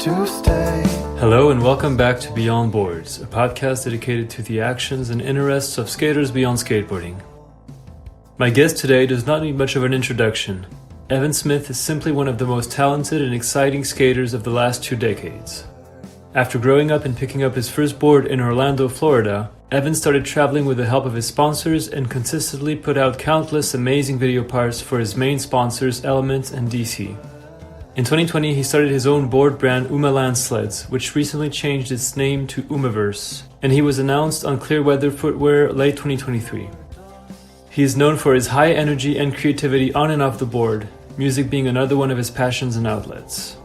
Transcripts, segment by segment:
to stay. Hello and welcome back to Beyond Boards, a podcast dedicated to the actions and interests of skaters beyond skateboarding. My guest today does not need much of an introduction. Evan Smith is simply one of the most talented and exciting skaters of the last 2 decades. After growing up and picking up his first board in Orlando, Florida, Evan started traveling with the help of his sponsors and consistently put out countless amazing video parts for his main sponsors Element and DC. In 2020, he started his own board brand Landsleds, which recently changed its name to Umaverse, and he was announced on Clearweather Footwear late 2023. He is known for his high energy and creativity on and off the board, music being another one of his passions and outlets.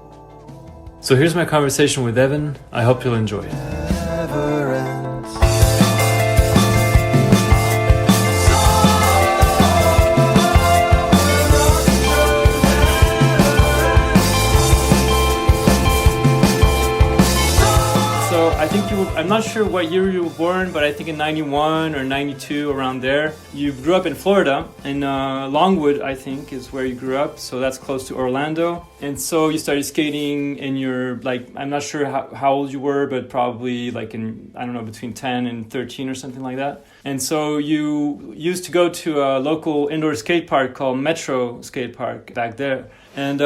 So here's my conversation with Evan. I hope you'll enjoy it. Never ends. So I think I'm not sure what year you were born, but I think in 91 or 92, around there. You grew up in Florida, in Longwood, I think, is where you grew up. So that's close to Orlando. And so you started skating in your, I'm not sure how old you were, but probably between 10 and 13 or something like that. And so you used to go to a local indoor skate park called Metro Skatepark back there. And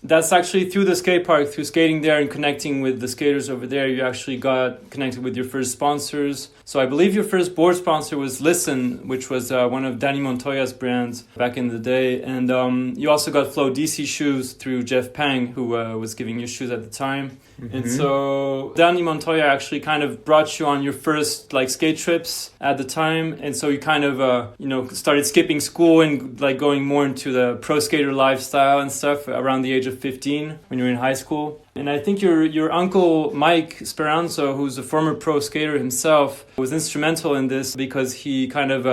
that's actually through the skate park, through skating there and connecting with the skaters over there, you actually got connected with your first sponsors. So I believe your first board sponsor was Listen, which was one of Danny Montoya's brands back in the day. And you also got Flow DC shoes through Jeff Pang, who was giving you shoes at the time. Mm-hmm. And so Danny Montoya actually kind of brought you on your first skate trips at the time. And so you kind of, started skipping school and going more into the pro skater lifestyle and stuff around the age of 15 when you were in high school. And I think your uncle, Mike Speranzo, who's a former pro skater himself, was instrumental in this because he kind of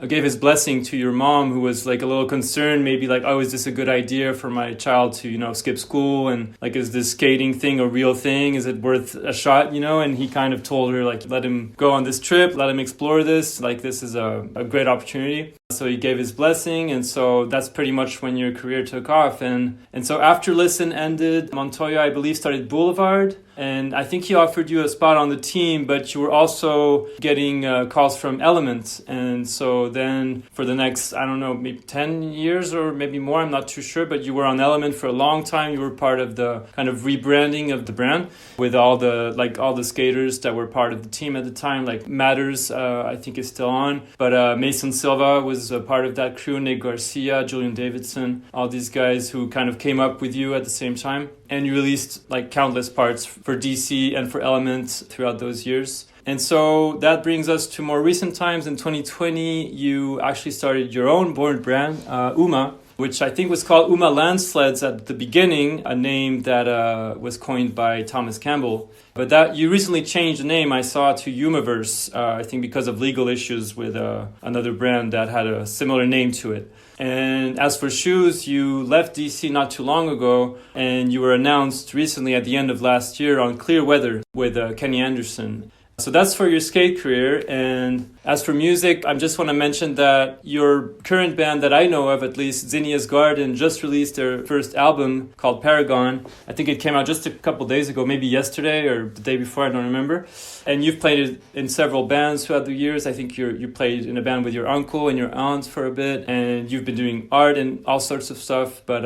gave his blessing to your mom, who was a little concerned, maybe is this a good idea for my child to, skip school? And is this skating thing a real thing? Is it worth a shot, And he kind of told her, let him go on this trip, let him explore this. This is a great opportunity. So he gave his blessing, and so that's pretty much when your career took off. And so after Listen ended, Montoya, I believe, started Boulevard, and I think he offered you a spot on the team, but you were also getting calls from Element. And so then for the next, maybe 10 years or maybe more, I'm not too sure, but you were on Element for a long time. You were part of the kind of rebranding of the brand with all the skaters that were part of the team at the time, Matters, I think is still on, but Mason Silva was a part of that crew, Nick Garcia, Julian Davidson, all these guys who kind of came up with you at the same time. And you released countless parts for DC and for Element throughout those years. And so that brings us to more recent times. In 2020, you actually started your own board brand, Uma, which I think was called Landsleds at the beginning, a name that was coined by Thomas Campbell. But that you recently changed the name, I saw, to Umaverse, I think because of legal issues with another brand that had a similar name to it. And as for shoes, you left DC not too long ago, and you were announced recently at the end of last year on Clearweather with Kenny Anderson. So that's for your skate career. And as for music, I just want to mention that your current band that I know of, at least, Zinnia's Garden, just released their first album called Paragon. I think it came out just a couple days ago, maybe yesterday or the day before, I don't remember. And you've played in several bands throughout the years. I think you played in a band with your uncle and your aunt for a bit, and you've been doing art and all sorts of stuff. But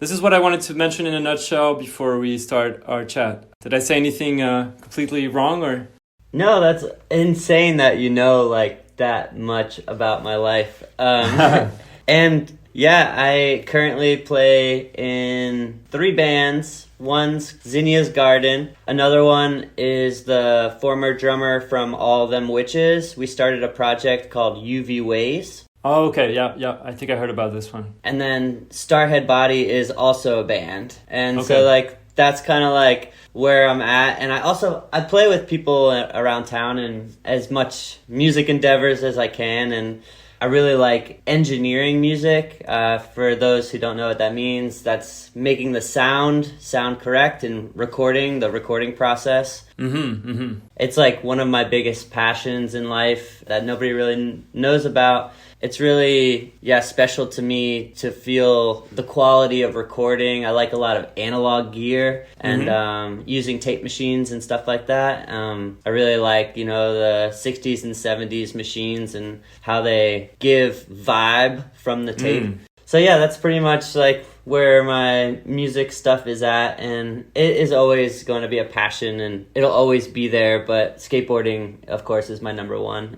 this is what I wanted to mention in a nutshell before we start our chat. Did I say anything completely wrong or? No, that's insane that you know that much about my life. And yeah, I currently play in 3 bands. One's Zinnia's Garden. Another one is the former drummer from All Them Witches. We started a project called UV Ways. Oh, okay. Yeah. I think I heard about this one. And then Starhead Body is also a band. And okay. So that's kind of where I'm at. And I play with people around town and as much music endeavors as I can. And I really like engineering music. For those who don't know what that means, that's making the sound correct and the recording process. It's like one of my biggest passions in life that nobody really knows about. It's really, special to me to feel the quality of recording. I like a lot of analog gear and using tape machines and stuff like that. I really like, the 60s and 70s machines and how they give vibe from the tape. So yeah, that's pretty much like where my music stuff is at, and it is always going to be a passion and it'll always be there, but skateboarding, of course, is my number one,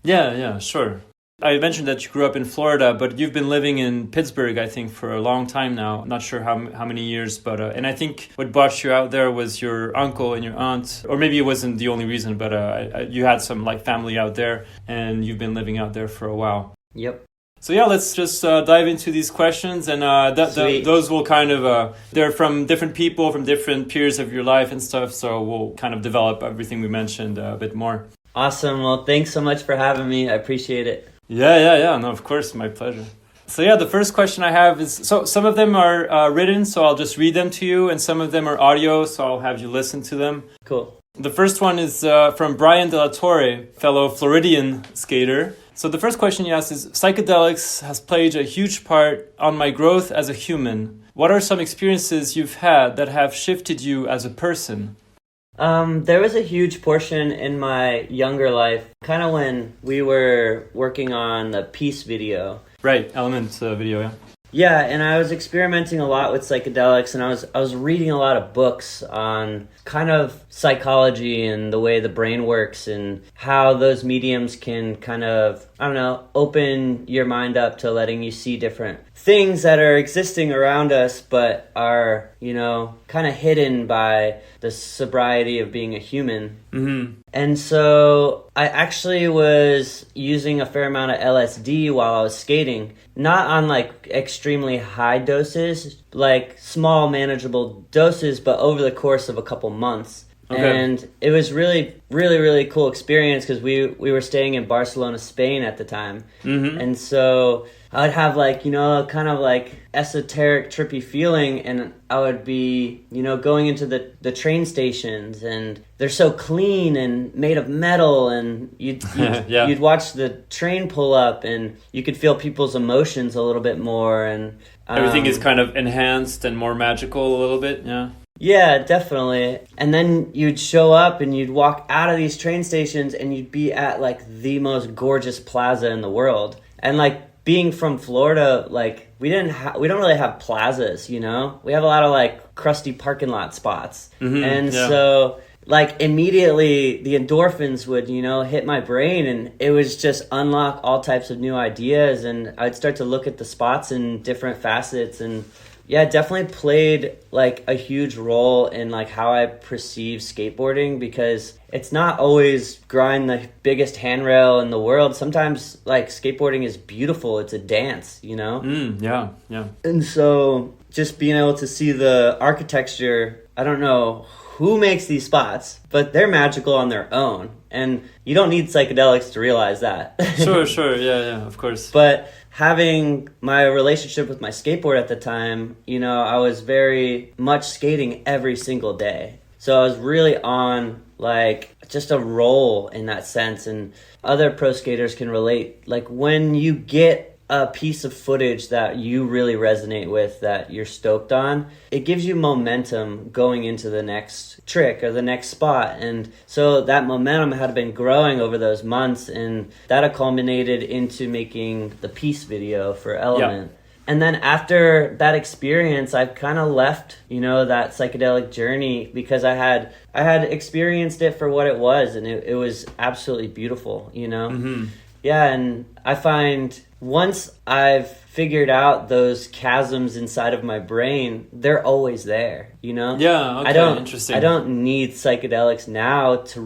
Yeah, sure. I mentioned that you grew up in Florida, but you've been living in Pittsburgh, I think, for a long time now. I'm not sure how many years, but and I think what brought you out there was your uncle and your aunt, or maybe it wasn't the only reason, but you had some like family out there, and you've been living out there for a while. Yep. So yeah, let's just dive into these questions, and those will kind of they're from different people, from different periods of your life and stuff. So we'll kind of develop everything we mentioned a bit more. Awesome. Well, thanks so much for having me. I appreciate it. Yeah. No, of course, my pleasure. So yeah, the first question I have is, so some of them are written, so I'll just read them to you, and some of them are audio, so I'll have you listen to them. Cool. The first one is from Brian Delatorre, fellow Floridian skater. So the first question he asks is, psychedelics has played a huge part on my growth as a human. What are some experiences you've had that have shifted you as a person? There was a huge portion in my younger life, kind of when we were working on the Peace video. Right, Element video, yeah. Yeah, and I was experimenting a lot with psychedelics, and I was reading a lot of books on kind of psychology and the way the brain works and how those mediums can kind of, open your mind up to letting you see different things that are existing around us but are, kind of hidden by the sobriety of being a human. And so I actually was using a fair amount of LSD while I was skating, not on like extremely high doses, like small manageable doses, but over the course of a couple months. Okay. And it was really, really, really cool experience because we were staying in Barcelona, Spain at the time. And so I would have like, kind of like esoteric, trippy feeling, and I would be, going into the train stations, and they're so clean and made of metal, and you'd you'd watch the train pull up, and you could feel people's emotions a little bit more, and everything is kind of enhanced and more magical a little bit, yeah. Yeah, definitely. And then you'd show up and you'd walk out of these train stations and you'd be at like the most gorgeous plaza in the world. And like being from Florida, like we don't really have plazas, We have a lot of like crusty parking lot spots. So like immediately the endorphins would, hit my brain, and it was just unlock all types of new ideas, and I'd start to look at the spots in different facets, and yeah, it definitely played like a huge role in like how I perceive skateboarding, because it's not always grind the biggest handrail in the world. Sometimes like skateboarding is beautiful. It's a dance, Yeah. And so just being able to see the architecture, I don't know who makes these spots, but they're magical on their own. And you don't need psychedelics to realize that. Sure. Yeah, of course. But having my relationship with my skateboard at the time, I was very much skating every single day. So I was really on like just a roll in that sense. And other pro skaters can relate. Like when you get a piece of footage that you really resonate with, that you're stoked on, it gives you momentum going into the next trick or the next spot. And so that momentum had been growing over those months, and that culminated into making the Peace video for Element. Yeah. And then after that experience, I've kind of left, that psychedelic journey, because I had experienced it for what it was, and it was absolutely beautiful, Yeah, and I find once I've figured out those chasms inside of my brain, they're always there, Yeah, okay, interesting. I don't need psychedelics now to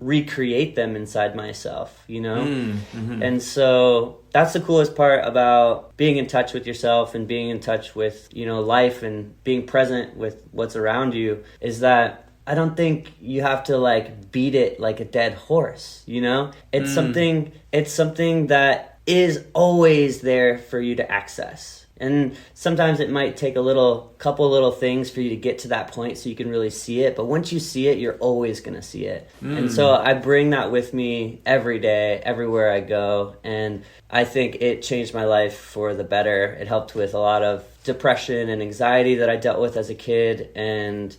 recreate them inside myself, And so that's the coolest part about being in touch with yourself and being in touch with, life and being present with what's around you, is that I don't think you have to like beat it like a dead horse, It's something that is always there for you to access. And sometimes it might take couple little things for you to get to that point so you can really see it. But once you see it, you're always going to see it. And so I bring that with me every day, everywhere I go. And I think it changed my life for the better. It helped with a lot of depression and anxiety that I dealt with as a kid. And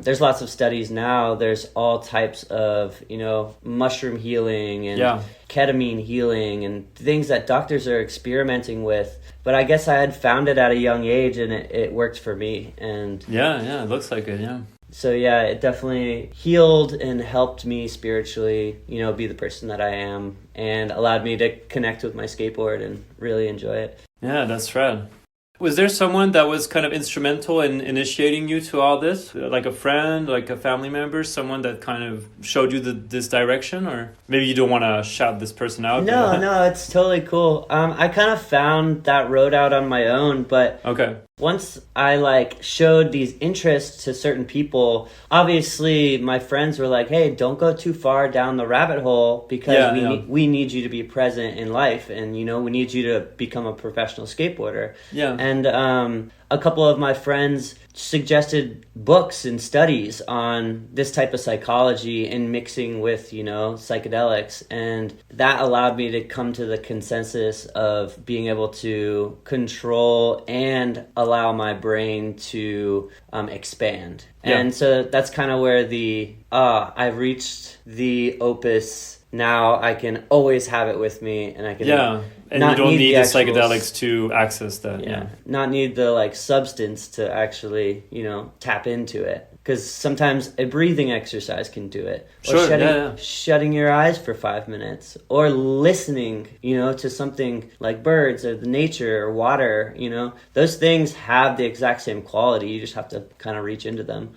there's lots of studies now. There's all types of, mushroom healing and ketamine healing and things that doctors are experimenting with. But I guess I had found it at a young age, and it worked for me. And it looks like it, yeah. So it definitely healed and helped me spiritually, be the person that I am, and allowed me to connect with my skateboard and really enjoy it. Yeah, that's rad. Was there someone that was kind of instrumental in initiating you to all this? Like a friend, like a family member, someone that kind of showed you this direction? Or maybe you don't want to shout this person out? No, it's totally cool. I kind of found that road out on my own, but okay. Once I showed these interests to certain people, obviously my friends were like, hey, don't go too far down the rabbit hole because we need you to be present in life, and we need you to become a professional skateboarder. Yeah. And a couple of my friends suggested books and studies on this type of psychology and mixing with, psychedelics. And that allowed me to come to the consensus of being able to control and allow my brain to expand. Yeah. And so that's kind of where I've reached the opus. Now I can always have it with me, and I can and you don't need the psychedelics to access that. Yeah, not need the substance to actually tap into it, because sometimes a breathing exercise can do it. Or shutting your eyes for 5 minutes, or listening to something like birds or the nature or water. Those things have the exact same quality. You just have to kind of reach into them.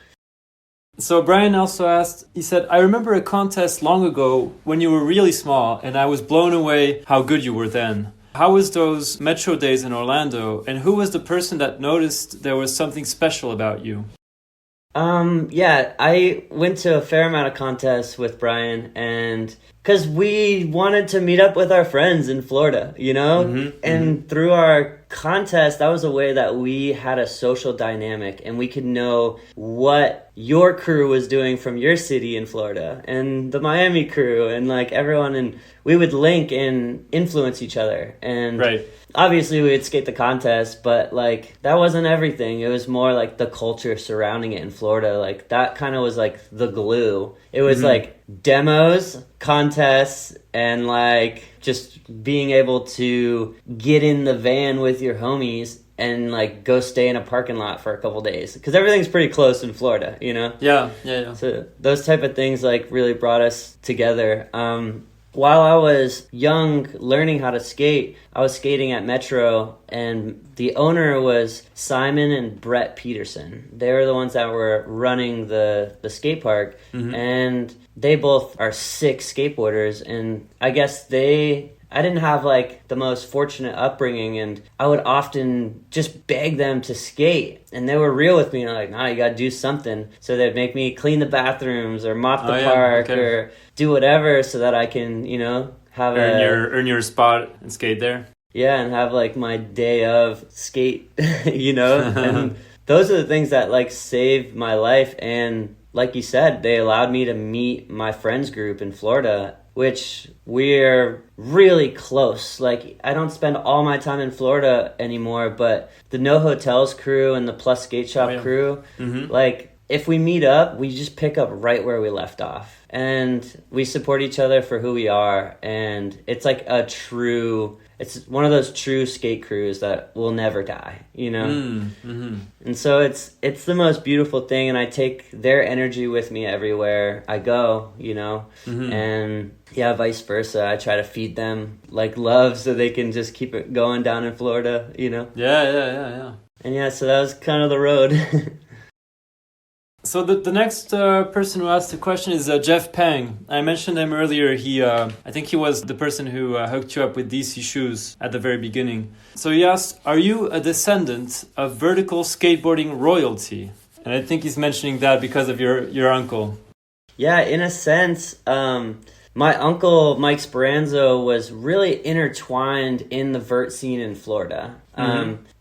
So Brian also asked, he said, I remember a contest long ago when you were really small, and I was blown away how good you were then. How was those Metro days in Orlando, and who was the person that noticed there was something special about you? I went to a fair amount of contests with Brian, and because we wanted to meet up with our friends in Florida, and through our contest, that was a way that we had a social dynamic, and we could know what your crew was doing from your city in Florida, and the Miami crew, and everyone, and we would link and influence each other. And obviously we would skate the contest, but that wasn't everything. It was more the culture surrounding it in Florida. That kind of was the glue. It was demos, contests, and just being able to get in the van with your homies and go stay in a parking lot for a couple days, because everything's pretty close in Florida, Yeah. So those type of things really brought us together. While I was young, learning how to skate, I was skating at Metro, and the owner was Simon and Brett Peterson. They were the ones that were running the skate park, and they both are sick skateboarders, and I guess I didn't have the most fortunate upbringing, and I would often just beg them to skate, and they were real with me, and I'm nah, you gotta do something. So they'd make me clean the bathrooms or mop the park or do whatever so that I can, have earn your spot and skate there. Yeah, and have my day of skate, and those are the things that saved my life. And like you said, they allowed me to meet my friends group in Florida, which we're really close. I don't spend all my time in Florida anymore, but the No Hotels crew and the Plus Skate Shop crew, if we meet up, we just pick up right where we left off. And we support each other for who we are. And it's it's one of those true skate crews that will never die, And so it's the most beautiful thing, and I take their energy with me everywhere I go, and vice versa. I try to feed them love so they can just keep it going down in Florida, Yeah. And so that was kind of the road. So the next person who asked the question is Jeff Pang. I mentioned him earlier. I think he was the person who hooked you up with DC shoes at the very beginning. So he asked, are you a descendant of vertical skateboarding royalty? And I think he's mentioning that because of your uncle. Yeah, in a sense, my uncle, Mike Speranzo, was really intertwined in the vert scene in Florida.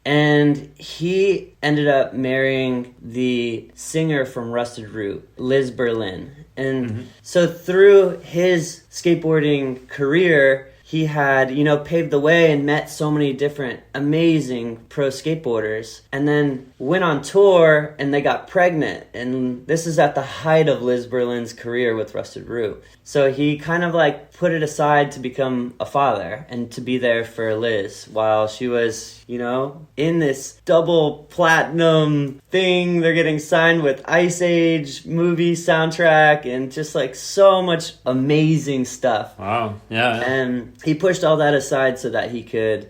And he ended up marrying the singer from Rusted Root, Liz Berlin. And so through his skateboarding career, he had, paved the way and met so many different amazing pro skateboarders, and then went on tour and they got pregnant. And this is at the height of Liz Berlin's career with Rusted Root. So he kind of like put it aside to become a father and to be there for Liz while she was, in this double platinum thing. They're getting signed with Ice Age movie soundtrack and just like so much amazing stuff. Wow. Yeah. And he pushed all that aside so that he could,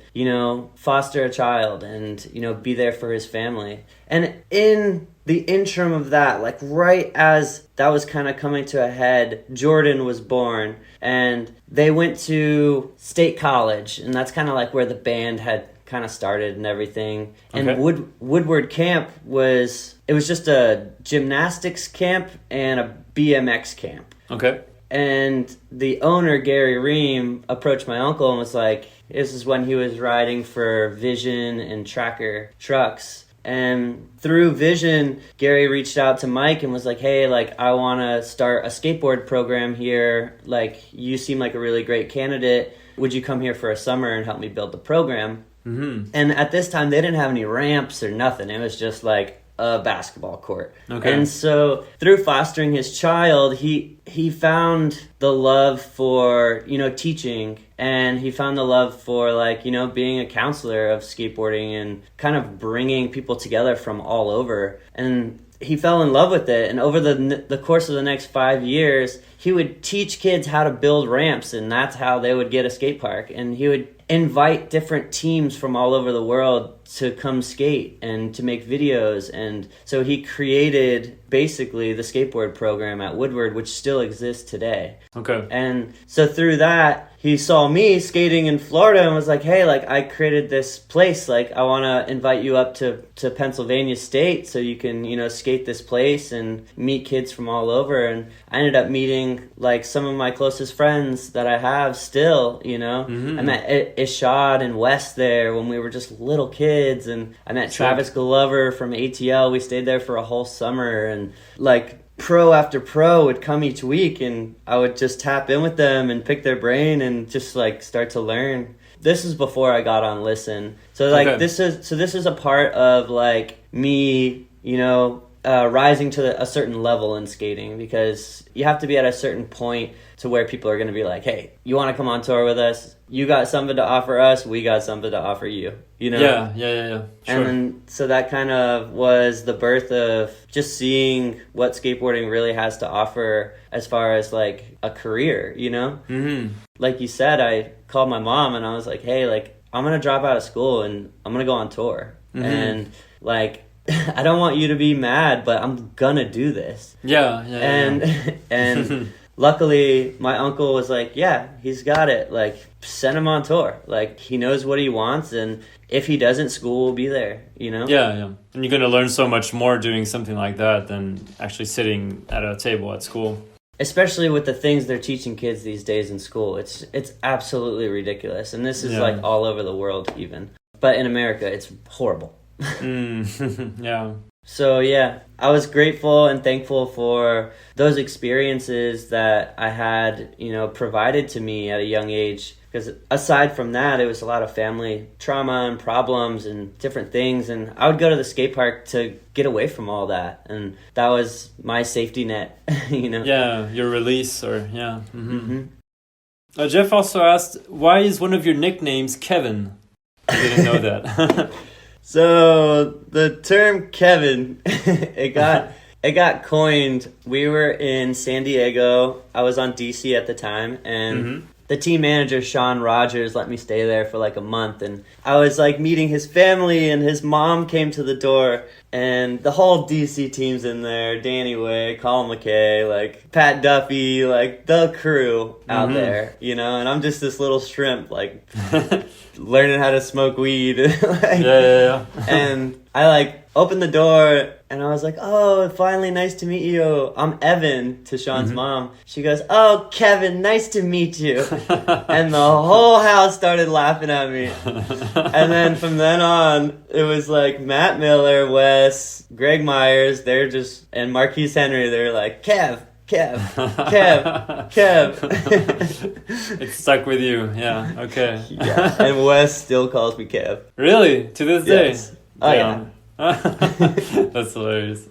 foster a child and, be there for his family. And in the interim of that, like right as that was kind of coming to a head, Jordan was born, and they went to State College, and that's kind of like where the band had kind of started and everything. Okay. And Woodward Camp was just a gymnastics camp and a BMX camp. Okay. And the owner, Gary Ream, approached my uncle and was like, this is when he was riding for Vision and Tracker trucks. And through Vision, Gary reached out to Mike and was like, hey, like, I want to start a skateboard program here. Like, you seem like a really great candidate. Would you come here for a summer and help me build the program? And at this time, they didn't have any ramps or nothing. It was just like a basketball court. Okay. And so through fostering his child, he found the love for, teaching, and he found the love for like, being a counselor of skateboarding and kind of bringing people together from all over. And he fell in love with it. And over the course of the next 5 years, he would teach kids how to build ramps, and that's how they would get a skate park. And he would invite different teams from all over the world to come skate and to make videos. And so he created basically the skateboard program at Woodward, which still exists today. Okay. And so through that, he saw me skating in Florida and was like, hey, like, I created this place. Like, I want to invite you up to Pennsylvania State so you can, skate this place and meet kids from all over. And I ended up meeting, like, some of my closest friends that I have still, I met Ishad and Wes there when we were just little kids. And I met Travis Glover from ATL. We stayed there for a whole summer. And, like, pro after pro would come each week, and I would just tap in with them and pick their brain and just like start to learn. This is before I got on Listen. So like this is a part of like me, rising to a certain level in skating, because you have to be at a certain point to where people are going to be like, hey, you want to come on tour with us? You got something to offer us, we got something to offer you, Yeah. Sure. And then, so that kind of was the birth of just seeing what skateboarding really has to offer as far as like a career, Like you said, I called my mom and I was like, hey, like, I'm going to drop out of school and I'm going to go on tour. And like, I don't want you to be mad, but I'm going to do this. And luckily, my uncle was like, yeah, he's got it. Like, send him on tour. Like, he knows what he wants, and if he doesn't, school will be there, Yeah. And you're going to learn so much more doing something like that than actually sitting at a table at school. Especially with the things they're teaching kids these days in school. It's absolutely ridiculous. And this is like all over the world even. But in America, it's horrible. Yeah. So yeah, I was grateful and thankful for those experiences that I had, provided to me at a young age. Because aside from that, it was a lot of family trauma and problems and different things. And I would go to the skate park to get away from all that. And that was my safety net, Yeah, your release Jeff also asked, why is one of your nicknames Kevin? I didn't know that. So the term Kevin, it got coined. We were in San Diego. I was on DC at the time, and the team manager, Sean Rogers, let me stay there for like a month. And I was like meeting his family, and his mom came to the door, And the whole DC team's in there. Danny Way, Colin McKay, like Pat Duffy, like the crew out there, you know? And I'm just this little shrimp, like learning how to smoke weed. Like, and I like opened the door and I was like, oh, finally, nice to meet you. I'm Evan, to Sean's mom. She goes, oh, Kevin, nice to meet you. And the whole house started laughing at me. And then from then on, it was like Matt Miller, Wes, Greg Myers, and Marquise Henry, they're like, Kev. It stuck with you, yeah, okay. Yeah, and Wes still calls me Kev. Really? To this day? Yes. Oh, yeah. That's hilarious.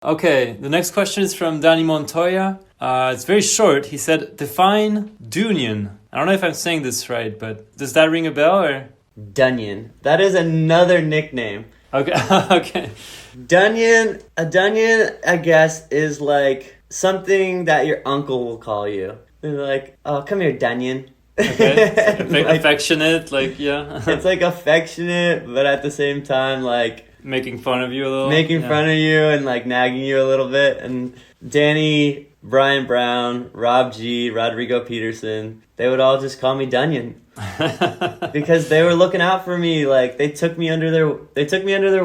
Okay, the next question is from Danny Montoya. It's very short. He said, define Dunyan. I don't know if I'm saying this right, but does that ring a bell or? Dunyan. That is another nickname. Okay. Okay. Dunyan, a Dunyan, I guess, is like something that your uncle will call you. They're like, oh, come here, Dunyan. Okay. Like, affectionate, like, yeah. It's like affectionate, but at the same time, like making fun of you a little. Making fun of you and like nagging you a little bit. And Danny, Brian Brown, Rob G, Rodrigo Peterson, they would all just call me Dunyan. Because they were looking out for me. Like they took me under their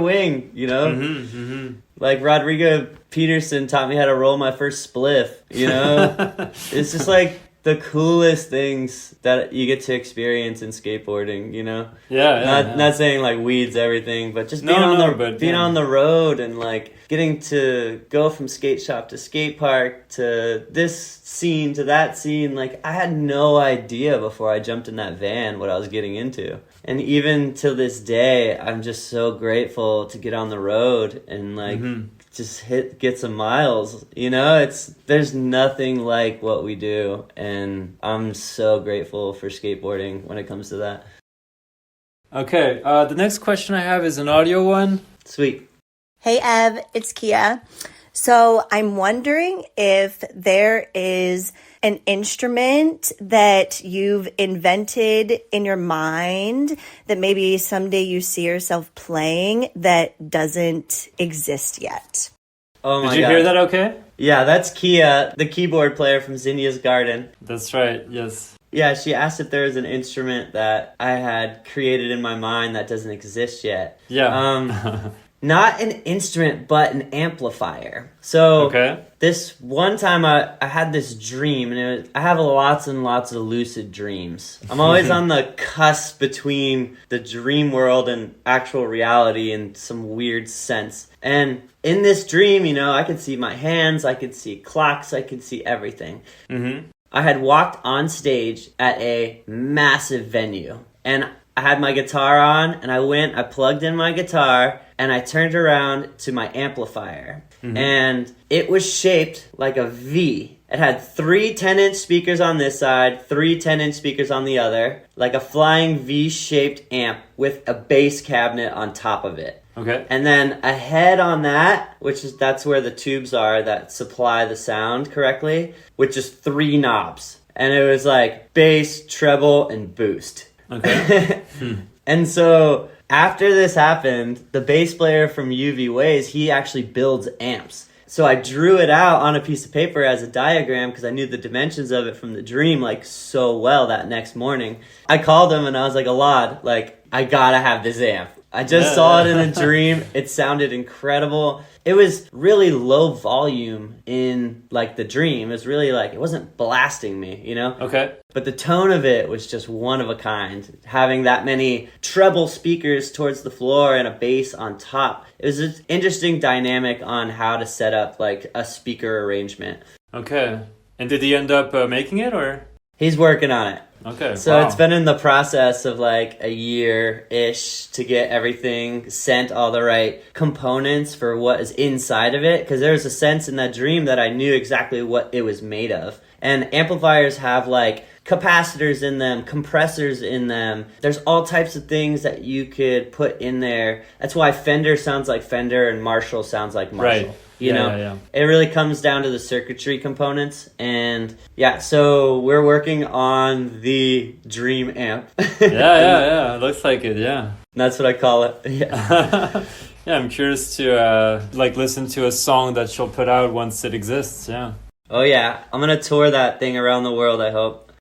wing, you know? Like Rodrigo Peterson taught me how to roll my first spliff, you know? It's just like the coolest things that you get to experience in skateboarding, you know? Not saying like weed's everything, but just being on the road and like getting to go from skate shop to skate park to this scene to that scene. Like I had no idea before I jumped in that van what I was getting into. And even to this day, I'm just so grateful to get on the road and like just get some miles, you know? There's nothing like what we do, and I'm so grateful for skateboarding when it comes to that. Okay, the next question I have is an audio one. Sweet. Hey Ev, it's Kiah. So I'm wondering if there is an instrument that you've invented in your mind that maybe someday you see yourself playing that doesn't exist yet. Oh my God. Did you hear that okay? Yeah, that's Kiah, the keyboard player from Zinnia's Garden. That's right, yes. Yeah, she asked if there was an instrument that I had created in my mind that doesn't exist yet. Yeah. Not an instrument, but an amplifier. So this one time I had this dream, and I have lots and lots of lucid dreams. I'm always on the cusp between the dream world and actual reality in some weird sense. And in this dream, you know, I could see my hands, I could see clocks, I could see everything. I had walked on stage at a massive venue, and I had my guitar on, and I plugged in my guitar, and I turned around to my amplifier. And it was shaped like a V. It had 3 10-inch speakers on this side, 3 10-inch speakers on the other, like a flying V-shaped amp with a bass cabinet on top of it. Okay. And then a head on that, that's where the tubes are that supply the sound correctly, with just 3 knobs. And it was like bass, treble, and boost. Okay. And so after this happened, the bass player from UV Ways, he actually builds amps. So I drew it out on a piece of paper as a diagram because I knew the dimensions of it from the dream like so well that next morning. I called him and I was like, Alad, like I gotta have this amp. I just saw it in a dream. It sounded incredible. It was really low volume in like the dream. It was really like, it wasn't blasting me, you know? Okay. But the tone of it was just one of a kind. Having that many treble speakers towards the floor and a bass on top. It was an interesting dynamic on how to set up like a speaker arrangement. Okay. And did he end up making it or? He's working on it. Okay. So It's been in the process of like a year-ish to get everything sent, all the right components for what is inside of it. Because there was a sense in that dream that I knew exactly what it was made of. And amplifiers have like capacitors in them, compressors in them. There's all types of things that you could put in there. That's why Fender sounds like Fender and Marshall sounds like Marshall. Right. You know, it really comes down to the circuitry components. And yeah, so we're working on the dream amp. Yeah. Looks like it, yeah. That's what I call it. Yeah. Yeah, I'm curious to listen to a song that she'll put out once it exists. Yeah. Oh yeah, I'm gonna tour that thing around the world, I hope.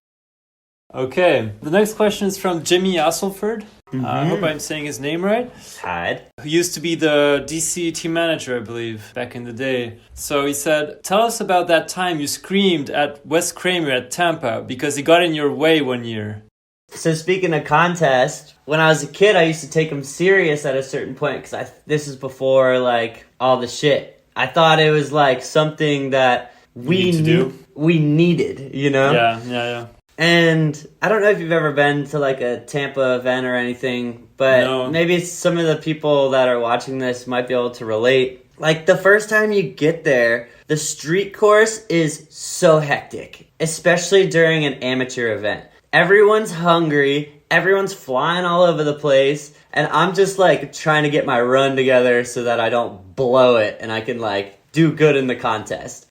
Okay, the next question is from Jimmy Astleford. I hope I'm saying his name right. Hide. Who used to be the DC team manager, I believe, back in the day. So he said, tell us about that time you screamed at Wes Kramer at Tampa because he got in your way one year. So speaking of contest, when I was a kid, I used to take them serious at a certain point because this is before like all the shit. I thought it was like something that we needed, you know? Yeah. And I don't know if you've ever been to like a Tampa event or anything, but maybe some of the people that are watching this might be able to relate. Like the first time you get there, the street course is so hectic, especially during an amateur event. Everyone's hungry, everyone's flying all over the place, and I'm just like trying to get my run together so that I don't blow it and I can like do good in the contest.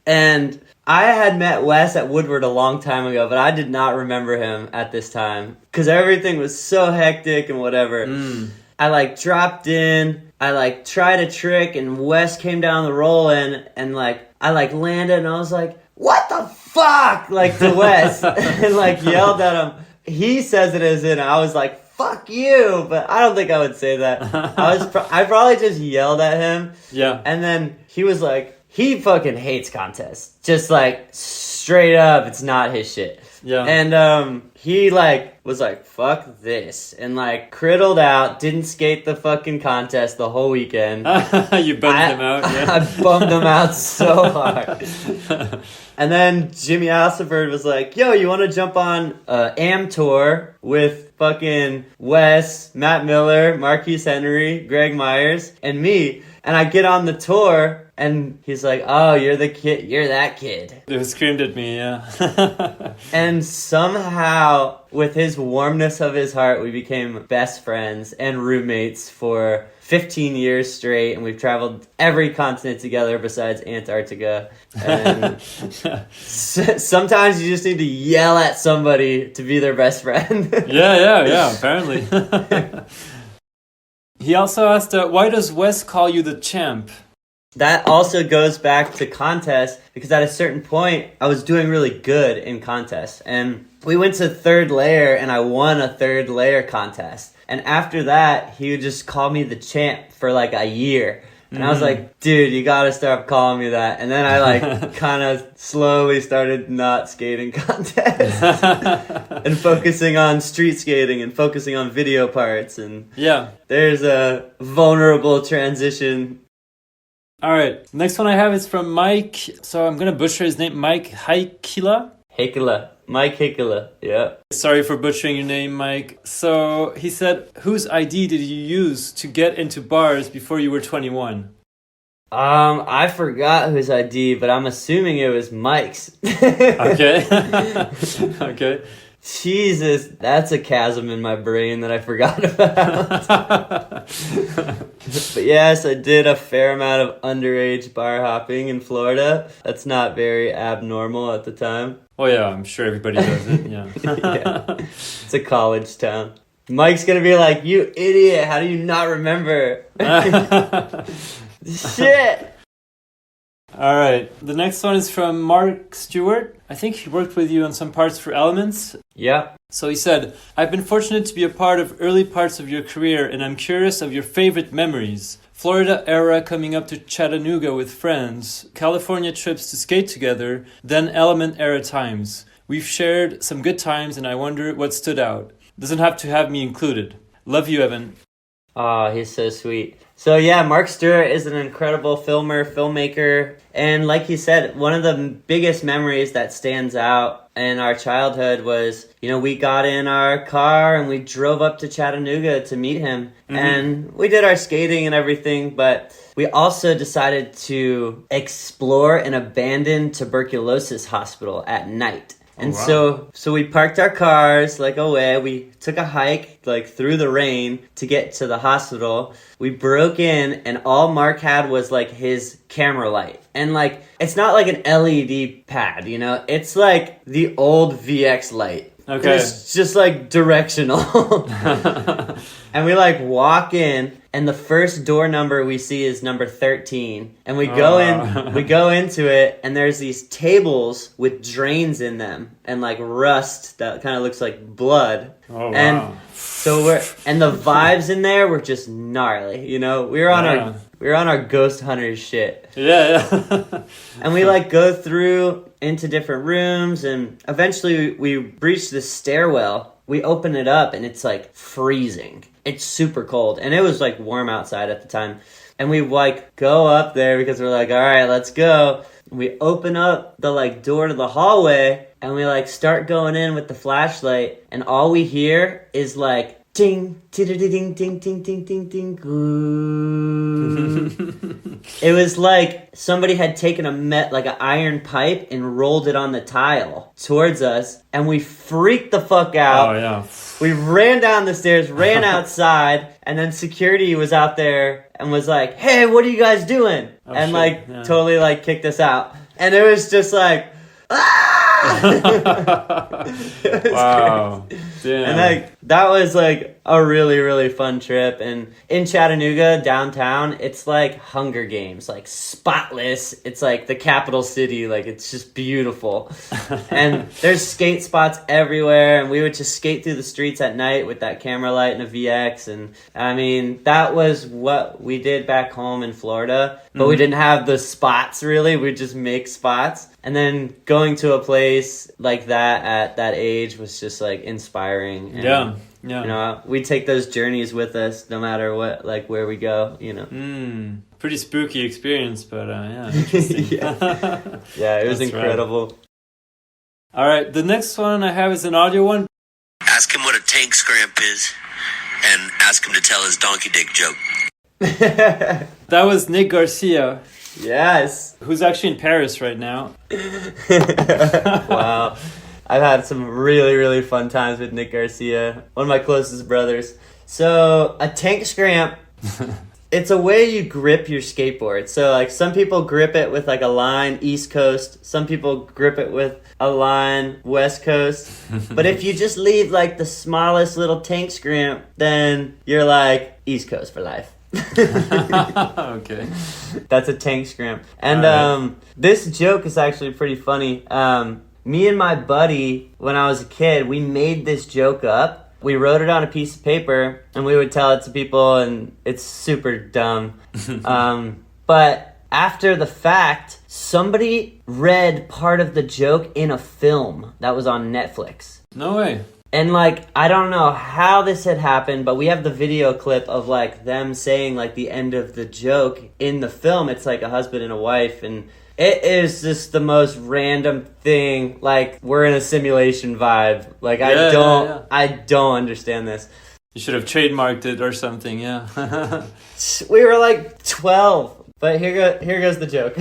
And I had met Wes at Woodward a long time ago, but I did not remember him at this time because everything was so hectic and whatever. I like dropped in, I like tried a trick, and Wes came down the roll and like I like landed, and I was like, "What the fuck?" like to Wes, and like yelled at him. He says it as in I was like, "Fuck you," but I don't think I would say that. I probably just yelled at him. Yeah, and then he was like. He fucking hates contests. Just like straight up, it's not his shit. Yeah. And he like was like, fuck this. And like criddled out, didn't skate the fucking contest the whole weekend. You bummed him out, yeah. I bummed him out so hard. And then Jimmy Astleford was like, yo, you want to jump on Am Tour with fucking Wes, Matt Miller, Marquise Henry, Greg Myers, and me. And I get on the tour. And he's like, oh, you're the kid, you're that kid. He screamed at me, yeah. And somehow, with his warmness of his heart, we became best friends and roommates for 15 years straight. And we've traveled every continent together besides Antarctica. And sometimes you just need to yell at somebody to be their best friend. Yeah, apparently. He also asked, why does Wes call you the champ? That also goes back to contests because at a certain point, I was doing really good in contests. And we went to third layer and I won a third layer contest. And after that, he would just call me the champ for like a year. And I was like, dude, you gotta stop calling me that. And then I like kind of slowly started not skating contests and focusing on street skating and focusing on video parts. And there's a vulnerable transition. All right, next one I have is from Mike. So I'm gonna butcher his name, Mike Heikkila. Mike Heikkila, yeah. Sorry for butchering your name, Mike. So he said, whose ID did you use to get into bars before you were 21? I forgot whose ID, but I'm assuming it was Mike's. Okay. Okay. Jesus, that's a chasm in my brain that I forgot about. But yes, I did a fair amount of underage bar hopping in Florida. That's not very abnormal at the time. Oh yeah, I'm sure everybody does it, yeah. Yeah. It's a college town. Mike's gonna be like, you idiot, how do you not remember? Shit! All right, the next one is from Mark Stewart. I think he worked with you on some parts for Elements. Yeah. So he said, I've been fortunate to be a part of early parts of your career and I'm curious of your favorite memories. Florida era coming up to Chattanooga with friends, California trips to skate together, then Element era times. We've shared some good times and I wonder what stood out. Doesn't have to have me included. Love you, Evan. Oh, he's so sweet. So yeah, Mark Stewart is an incredible filmmaker. And like he said, one of the biggest memories that stands out in our childhood was, you know, we got in our car and we drove up to Chattanooga to meet him. And we did our skating and everything, but we also decided to explore an abandoned tuberculosis hospital at night. And so we parked our cars like away. We took a hike like through the rain to get to the hospital. We broke in and all Mark had was like his camera light. And like, it's not like an LED pad, you know? It's like the old VX light Okay. It's just like directional. And we like walk in, and the first door number we see is number 13. And we go into it, and there's these tables with drains in them and like rust that kind of looks like blood. Oh, wow. And so the vibes in there were just gnarly, you know? We were on our ghost hunters shit. Yeah. And we like go through into different rooms, and eventually we reach the stairwell. We open it up, and it's like freezing. It's super cold, and it was like warm outside at the time. And we like go up there because we're like, all right, let's go. We open up the like door to the hallway, and we like start going in with the flashlight, and all we hear is like ding, ding, ding, ding, ding, ding, ding, ding. It was like somebody had taken an iron pipe and rolled it on the tile towards us, and we freaked the fuck out. Oh yeah. We ran down the stairs, ran outside, and then security was out there and was like, "Hey, what are you guys doing?" And totally like kicked us out. And it was just like, wow. Damn. And like that was like a really, really fun trip. And in Chattanooga downtown, it's like Hunger Games, like spotless. It's like the capital city, like it's just beautiful. And there's skate spots everywhere, and we would just skate through the streets at night with that camera light and a VX. And I mean, that was what we did back home in Florida, but we didn't have the spots really. We'd just make spots. And then going to a place like that at that age was just like inspiring. And, yeah. You know, we take those journeys with us no matter what, like where we go, you know. Pretty spooky experience, but yeah, interesting. Yeah, it was incredible. Right. All right, the next one I have is an audio one. Ask him what a tank scramp is, and ask him to tell his donkey dick joke. That was Nick Garcia. Yes. Who's actually in Paris right now. Wow. I've had some really, really fun times with Nick Garcia, one of my closest brothers. So, a tank scramp, it's a way you grip your skateboard. So, like, some people grip it with, like, a line East Coast. Some people grip it with a line West Coast. But if you just leave, like, the smallest little tank scramp, then you're, like, East Coast for life. Okay. That's a tank scramp. And this joke is actually pretty funny. Me and my buddy, when I was a kid, we made this joke up. We wrote it on a piece of paper, and we would tell it to people, and it's super dumb. But after the fact, somebody read part of the joke in a film that was on Netflix. No way. And, like, I don't know how this had happened, but we have the video clip of, like, them saying, like, the end of the joke in the film. It's, like, a husband and a wife, and it is just the most random thing. Like, we're in a simulation vibe. Like, I don't understand this. You should have trademarked it or something, yeah. We were, like, 12, but here goes the joke.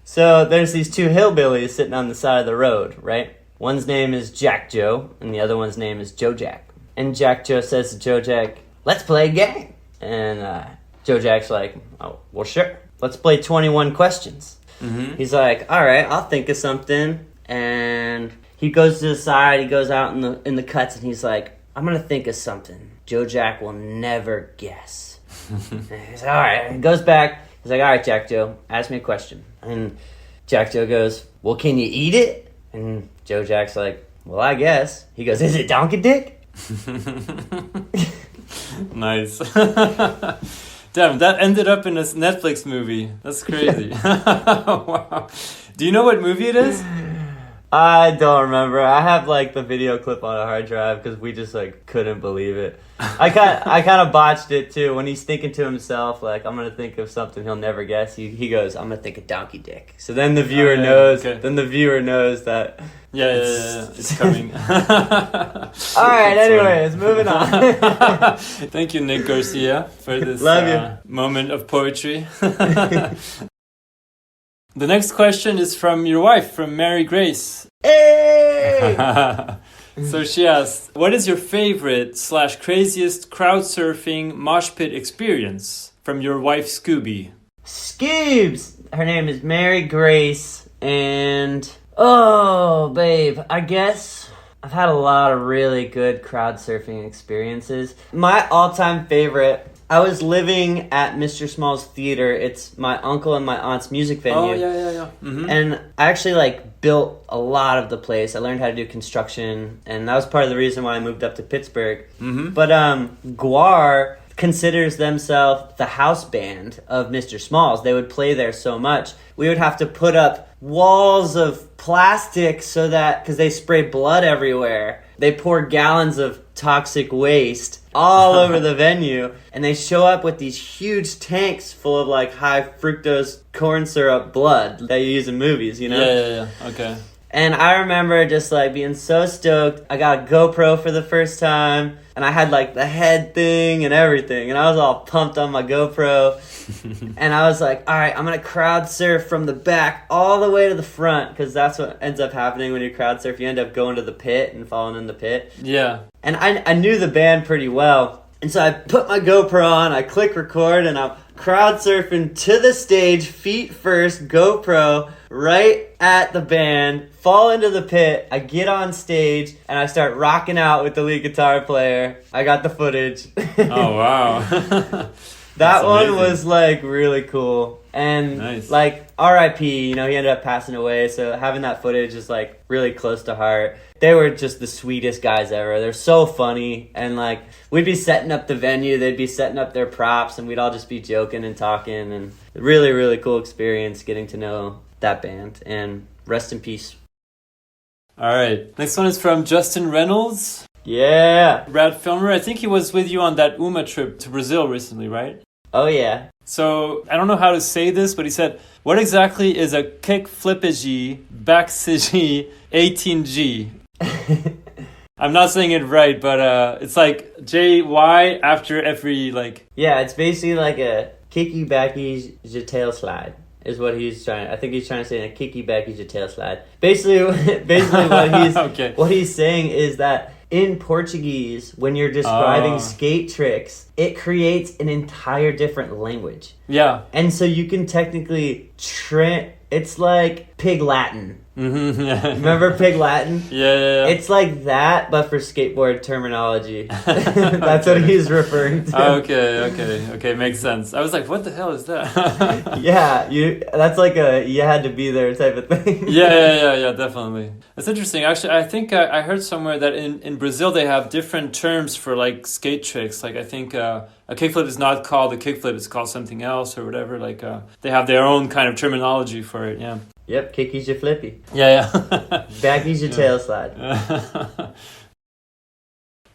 So, there's these two hillbillies sitting on the side of the road, right? One's name is Jack Joe, and the other one's name is Joe Jack. And Jack Joe says to Joe Jack, "Let's play a game." And Joe Jack's like, "Oh, well, sure. Let's play 21 questions." Mm-hmm. He's like, "All right, I'll think of something." And he goes to the side, he goes out in the cuts, and he's like, "I'm going to think of something Joe Jack will never guess." He's like, "All right." He goes back. He's like, "All right, Jack Joe, ask me a question." And Jack Joe goes, "Well, can you eat it?" And Joe Jack's like, "Well, I guess." He goes, "Is it donkey dick?" Nice. Damn, that ended up in a Netflix movie. That's crazy. Wow. Do you know what movie it is? I don't remember. I have like the video clip on a hard drive because we just like couldn't believe it. I kind of botched it too. When he's thinking to himself, like, "I'm gonna think of something he'll never guess," he goes, "I'm gonna think of donkey dick." So then the viewer knows. Okay. Then the viewer knows that. Yeah, it's coming. All right. Anyways, moving on. Thank you, Nick Garcia, for this moment of poetry. The next question is from your wife, from Mary Grace. Hey! So she asked, "What is your favorite / craziest crowd surfing mosh pit experience?" From your wife, Scooby. Scoobs! Her name is Mary Grace, and Oh, babe, I guess I've had a lot of really good crowd surfing experiences. My all-time favorite, I was living at Mr. Small's Theater. It's my uncle and my aunt's music venue. Oh, yeah. Mm-hmm. And I actually built a lot of the place. I learned how to do construction, and that was part of the reason why I moved up to Pittsburgh. Mm-hmm. But Guar considers themselves the house band of Mr. Small's. They would play there so much. We would have to put up walls of plastic so that, because they spray blood everywhere, they pour gallons of toxic waste all over the venue, and they show up with these huge tanks full of high fructose corn syrup blood that you use in movies, Yeah. Okay. And I remember just being so stoked. I got a GoPro for the first time, and I had the head thing and everything, and I was all pumped on my GoPro. And I was like, all right, I'm gonna crowd surf from the back all the way to the front, because that's what ends up happening when you crowd surf. You end up going to the pit and falling in the pit. Yeah. And I knew the band pretty well, and so I put my GoPro on, I click record, and I'm crowd surfing to the stage, feet first, GoPro right at the band, fall into the pit. I get on stage and I start rocking out with the lead guitar player. I got the footage. Oh, wow. That one amazing. was really cool. And Nice. R.I.P., he ended up passing away, so having that footage is really close to heart. They were just the sweetest guys ever. They're so funny, and we'd be setting up the venue, they'd be setting up their props, and we'd all just be joking and talking, and really, really cool experience getting to know that band. And rest in peace. All right. Next one is from Justin Reynolds. Yeah. Rad filmer. I think he was with you on that UMA trip to Brazil recently, right? Oh yeah. So, I don't know how to say this, but he said, what exactly is a kick flippage backsige 18G? I'm not saying it right, but it's JY after every Yeah, it's basically a kicky backy tail slide is what he's trying. I think he's trying to say a kicky backy tail slide. Basically what he's Okay. what he's saying is that in Portuguese, when you're describing skate tricks, it creates an entire different language. Yeah. And so you can technically it's like Pig Latin. Mm-hmm. Yeah. Remember Pig Latin? Yeah. It's like that, but for skateboard terminology. That's what he's referring to. Okay, makes sense. I was like, what the hell is that? Yeah, that's you had to be there type of thing. Yeah, definitely. That's interesting. Actually, I think I heard somewhere that in Brazil they have different terms for skate tricks. I think a kickflip is not called a kickflip, it's called something else or whatever. They have their own kind of terminology for it, yeah. Yep, kicky's your flippy. Yeah. Backy's your tail slide.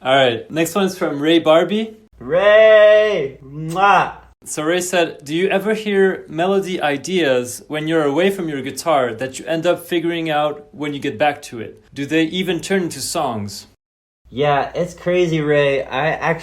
All right, next one's from Ray Barbee. Ray! Mwah! So Ray said, do you ever hear melody ideas when you're away from your guitar that you end up figuring out when you get back to it? Do they even turn into songs? Yeah, it's crazy, Ray. I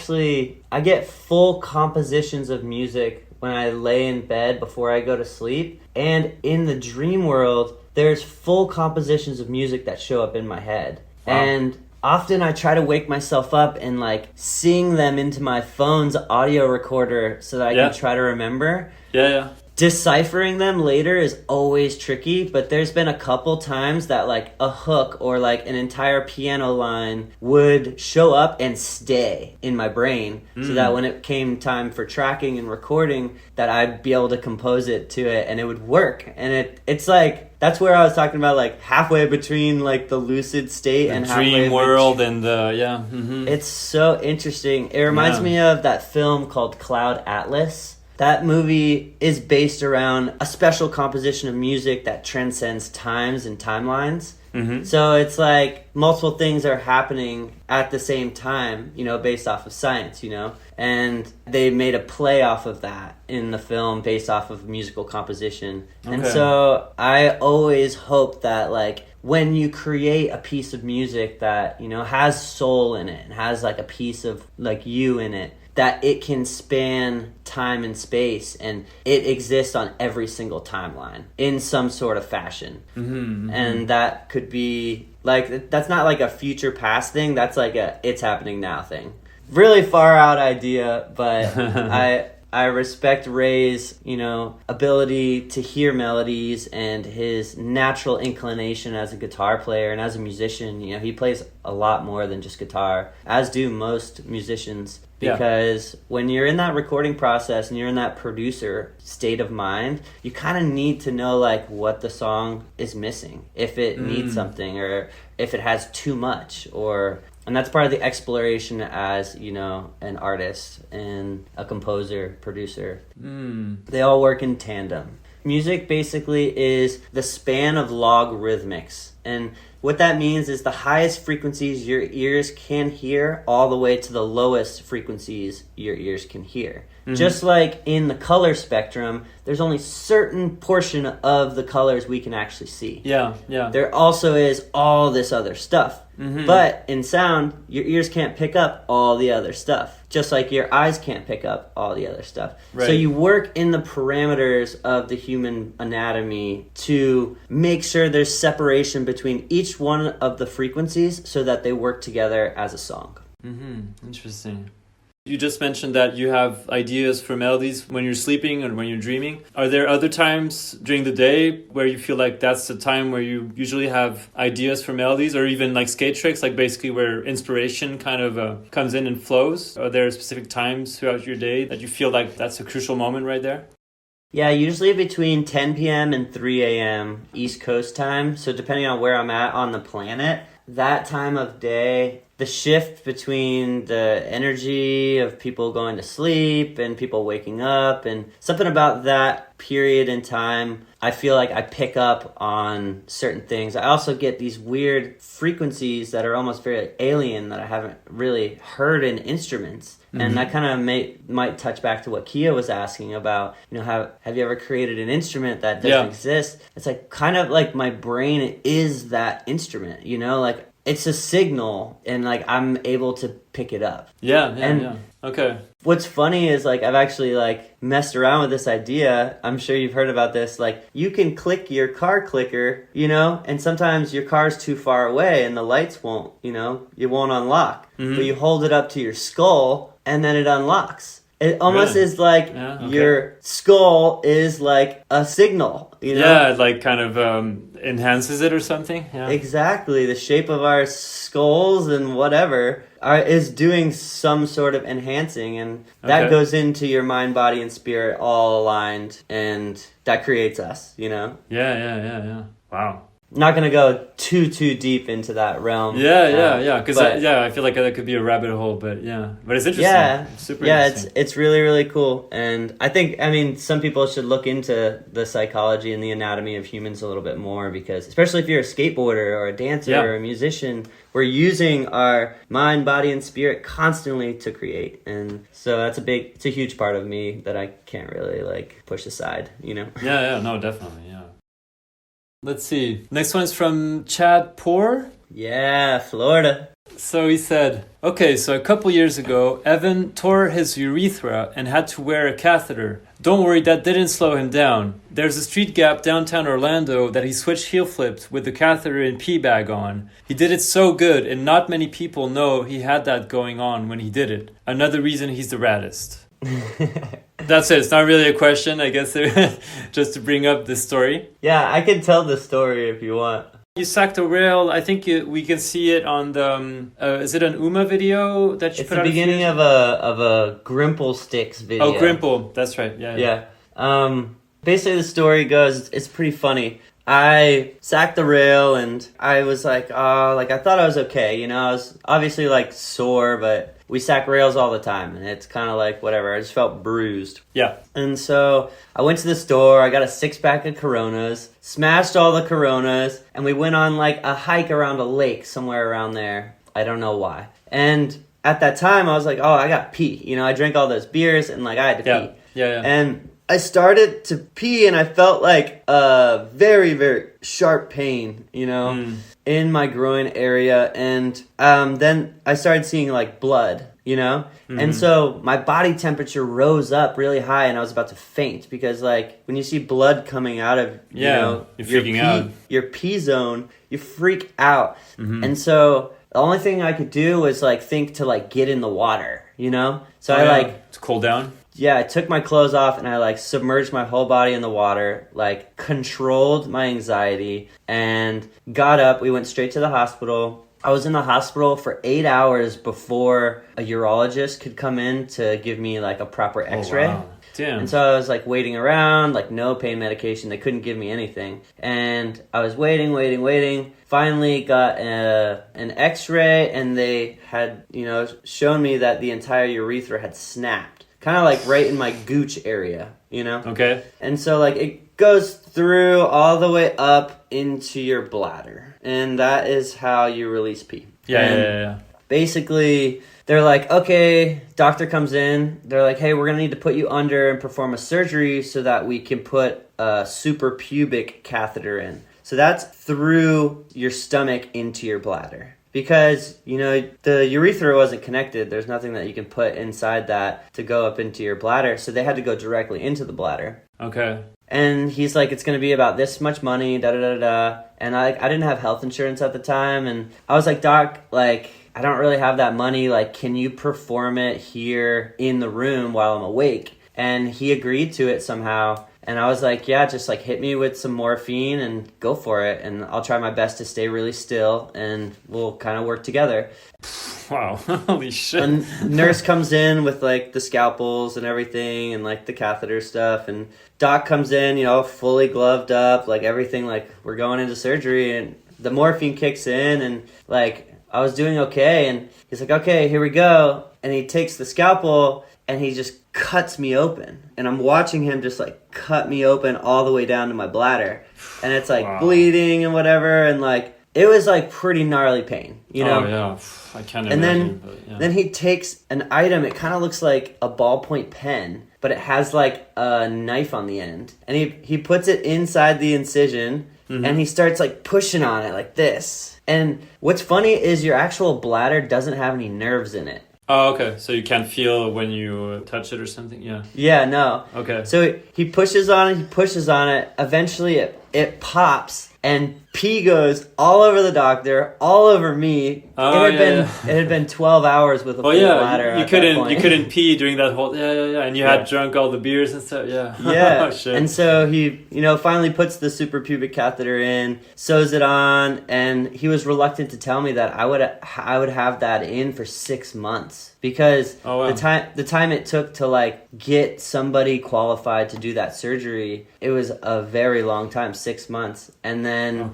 get full compositions of music when I lay in bed before I go to sleep. And in the dream world, there's full compositions of music that show up in my head. Wow. And often I try to wake myself up and sing them into my phone's audio recorder so that I can try to remember. Yeah. Deciphering them later is always tricky, but there's been a couple times that a hook or an entire piano line would show up and stay in my brain so that when it came time for tracking and recording that I'd be able to compose it to it and it would work. And it's that's where I was talking about halfway between the lucid state and dream world and Mm-hmm. It's so interesting. It reminds me of that film called Cloud Atlas. That movie is based around a special composition of music that transcends times and timelines. Mm-hmm. So it's multiple things are happening at the same time, based off of science, and they made a play off of that in the film based off of musical composition. Okay. And so I always hope that when you create a piece of music that, has soul in it and has a piece of you in it, that it can span time and space and it exists on every single timeline in some sort of fashion. Mm-hmm. And that could be that's not a future past thing, that's a it's happening now thing. Really far out idea, but I respect Ray's, ability to hear melodies and his natural inclination as a guitar player and as a musician. He plays a lot more than just guitar, as do most musicians. Because when you're in that recording process and you're in that producer state of mind, you kind of need to know like what the song is missing, if it needs something or if it has too much, and that's part of the exploration as, an artist and a composer, producer. They all work in tandem. Music basically is the span of logarithmics. And what that means is the highest frequencies your ears can hear all the way to the lowest frequencies your ears can hear. Just like in the color spectrum, there's only certain portion of the colors we can actually see. Yeah. There also is all this other stuff. But in sound, your ears can't pick up all the other stuff. Just like your eyes can't pick up all the other stuff. Right. So you work in the parameters of the human anatomy to make sure there's separation between each one of the frequencies so that they work together as a song. Interesting. You just mentioned that you have ideas for melodies when you're sleeping and when you're dreaming. Are there other times during the day where you feel like that's the time where you usually have ideas for melodies, or even like skate tricks, like basically where inspiration kind of comes in and flows? Are there specific times throughout your day that you feel like that's a crucial moment right there? Yeah, usually between 10 p.m. and 3 a.m. East Coast time. So depending on where I'm at on the planet, that time of day, the shift between the energy of people going to sleep and people waking up, and something about that period in time, I feel like I pick up on certain things. I also get these weird frequencies that are almost very alien that I haven't really heard in instruments. And that kind of might touch back to what Kiah was asking about, have you ever created an instrument that doesn't exist? It's like kind of like my brain is that instrument, like it's a signal and like I'm able to pick it up. Yeah. Okay. What's funny is like I've actually like messed around with this idea. I'm sure you've heard about this. Like you can click your car clicker, and sometimes your car's too far away and the lights won't, it won't unlock. But you hold it up to your skull and then it unlocks. It almost is like your skull is like a signal, Yeah, it like kind of enhances it or something. Yeah. Exactly. The shape of our skulls and whatever is doing some sort of enhancing, and that goes into your mind, body, and spirit all aligned, and that creates us, Yeah. Wow. Not going to go too deep into that realm. Yeah. Because I feel like that could be a rabbit hole, but it's interesting. Yeah, Super interesting. It's really, really cool. And I think, some people should look into the psychology and the anatomy of humans a little bit more, because especially if you're a skateboarder or a dancer or a musician, we're using our mind, body, and spirit constantly to create. And so it's a huge part of me that I can't really like push aside, Yeah, no, definitely, yeah. Let's see. Next one is from Chad Poore. Yeah, Florida. So he said, okay, so a couple years ago, Evan tore his urethra and had to wear a catheter. Don't worry, that didn't slow him down. There's a street gap downtown Orlando that he switched heel flips with the catheter and pee bag on. He did it so good, and not many people know he had that going on when he did it. Another reason he's the raddest. That's it. It's not really a question, I guess, just to bring up this story. Yeah, I can tell the story if you want. You sacked a rail. I think we can see it on the. Is it an Uma video that you put out? It's the beginning of a Grimple Sticks video. Oh, Grimple. That's right. Yeah. Basically, the story goes. It's pretty funny. I sacked the rail and I was like, I thought I was okay. I was obviously like sore, but we sack rails all the time and it's kind of like whatever. I just felt bruised. Yeah. And so I went to the store. I got a 6-pack of Coronas, smashed all the Coronas, and we went on like a hike around a lake somewhere around there. I don't know why. And at that time I was like, I got pee. I drank all those beers and like I had to pee. Yeah. And I started to pee and I felt like a very, very sharp pain, in my groin area. And then I started seeing like blood, And so my body temperature rose up really high and I was about to faint because like when you see blood coming out of, you're freaking out. Your pee zone, you freak out. And so the only thing I could do was like think to like get in the water, So I like to cool down. yeah, I took my clothes off and I like submerged my whole body in the water, like controlled my anxiety and got up. We went straight to the hospital. I was in the hospital for 8 hours before a urologist could come in to give me like a proper x-ray. Wow. Damn. And so I was like waiting around, like no pain medication. They couldn't give me anything. And I was waiting. Finally got an x-ray and they had, shown me that the entire urethra had snapped. Kind of like right in my gooch area, Okay. And so like it goes through all the way up into your bladder. And that is how you release pee. Yeah. Basically, they're like, okay, doctor comes in. They're like, hey, we're going to need to put you under and perform a surgery so that we can put a suprapubic catheter in. So that's through your stomach into your bladder. Because, the urethra wasn't connected. There's nothing that you can put inside that to go up into your bladder. So they had to go directly into the bladder. Okay. And he's like, it's going to be about this much money, da-da-da-da. And I didn't have health insurance at the time. And I was like, doc, like, I don't really have that money. Like, can you perform it here in the room while I'm awake? And he agreed to it somehow. And I was like, yeah, just like hit me with some morphine and go for it. And I'll try my best to stay really still and we'll kind of work together. Wow. Holy shit. And nurse comes in with like the scalpels and everything and like the catheter stuff. And doc comes in, fully gloved up, like everything, like we're going into surgery. And the morphine kicks in and like I was doing okay. And he's like, okay, here we go. And he takes the scalpel and he just cuts me open. And I'm watching him just like cut me open all the way down to my bladder. And it's like bleeding and whatever. And like, it was like pretty gnarly pain, Oh, yeah. I can't and imagine. then he takes an item. It kind of looks like a ballpoint pen, but it has like a knife on the end. And he puts it inside the incision and he starts like pushing on it like this. And what's funny is your actual bladder doesn't have any nerves in it. Oh, okay. So you can't feel when you touch it or something? Yeah. Yeah, no. Okay. So he pushes on it. Eventually it pops and pee goes all over the doctor, all over me. Oh, It had been 12 hours with a full bladder. You couldn't pee during that whole and you had drunk all the beers and stuff. Yeah. Yeah. Oh, shit. And so he, finally puts the suprapubic catheter in, sews it on, and he was reluctant to tell me that I would have that in for 6 months. Because the time it took to like get somebody qualified to do that surgery, it was a very long time, 6 months. And then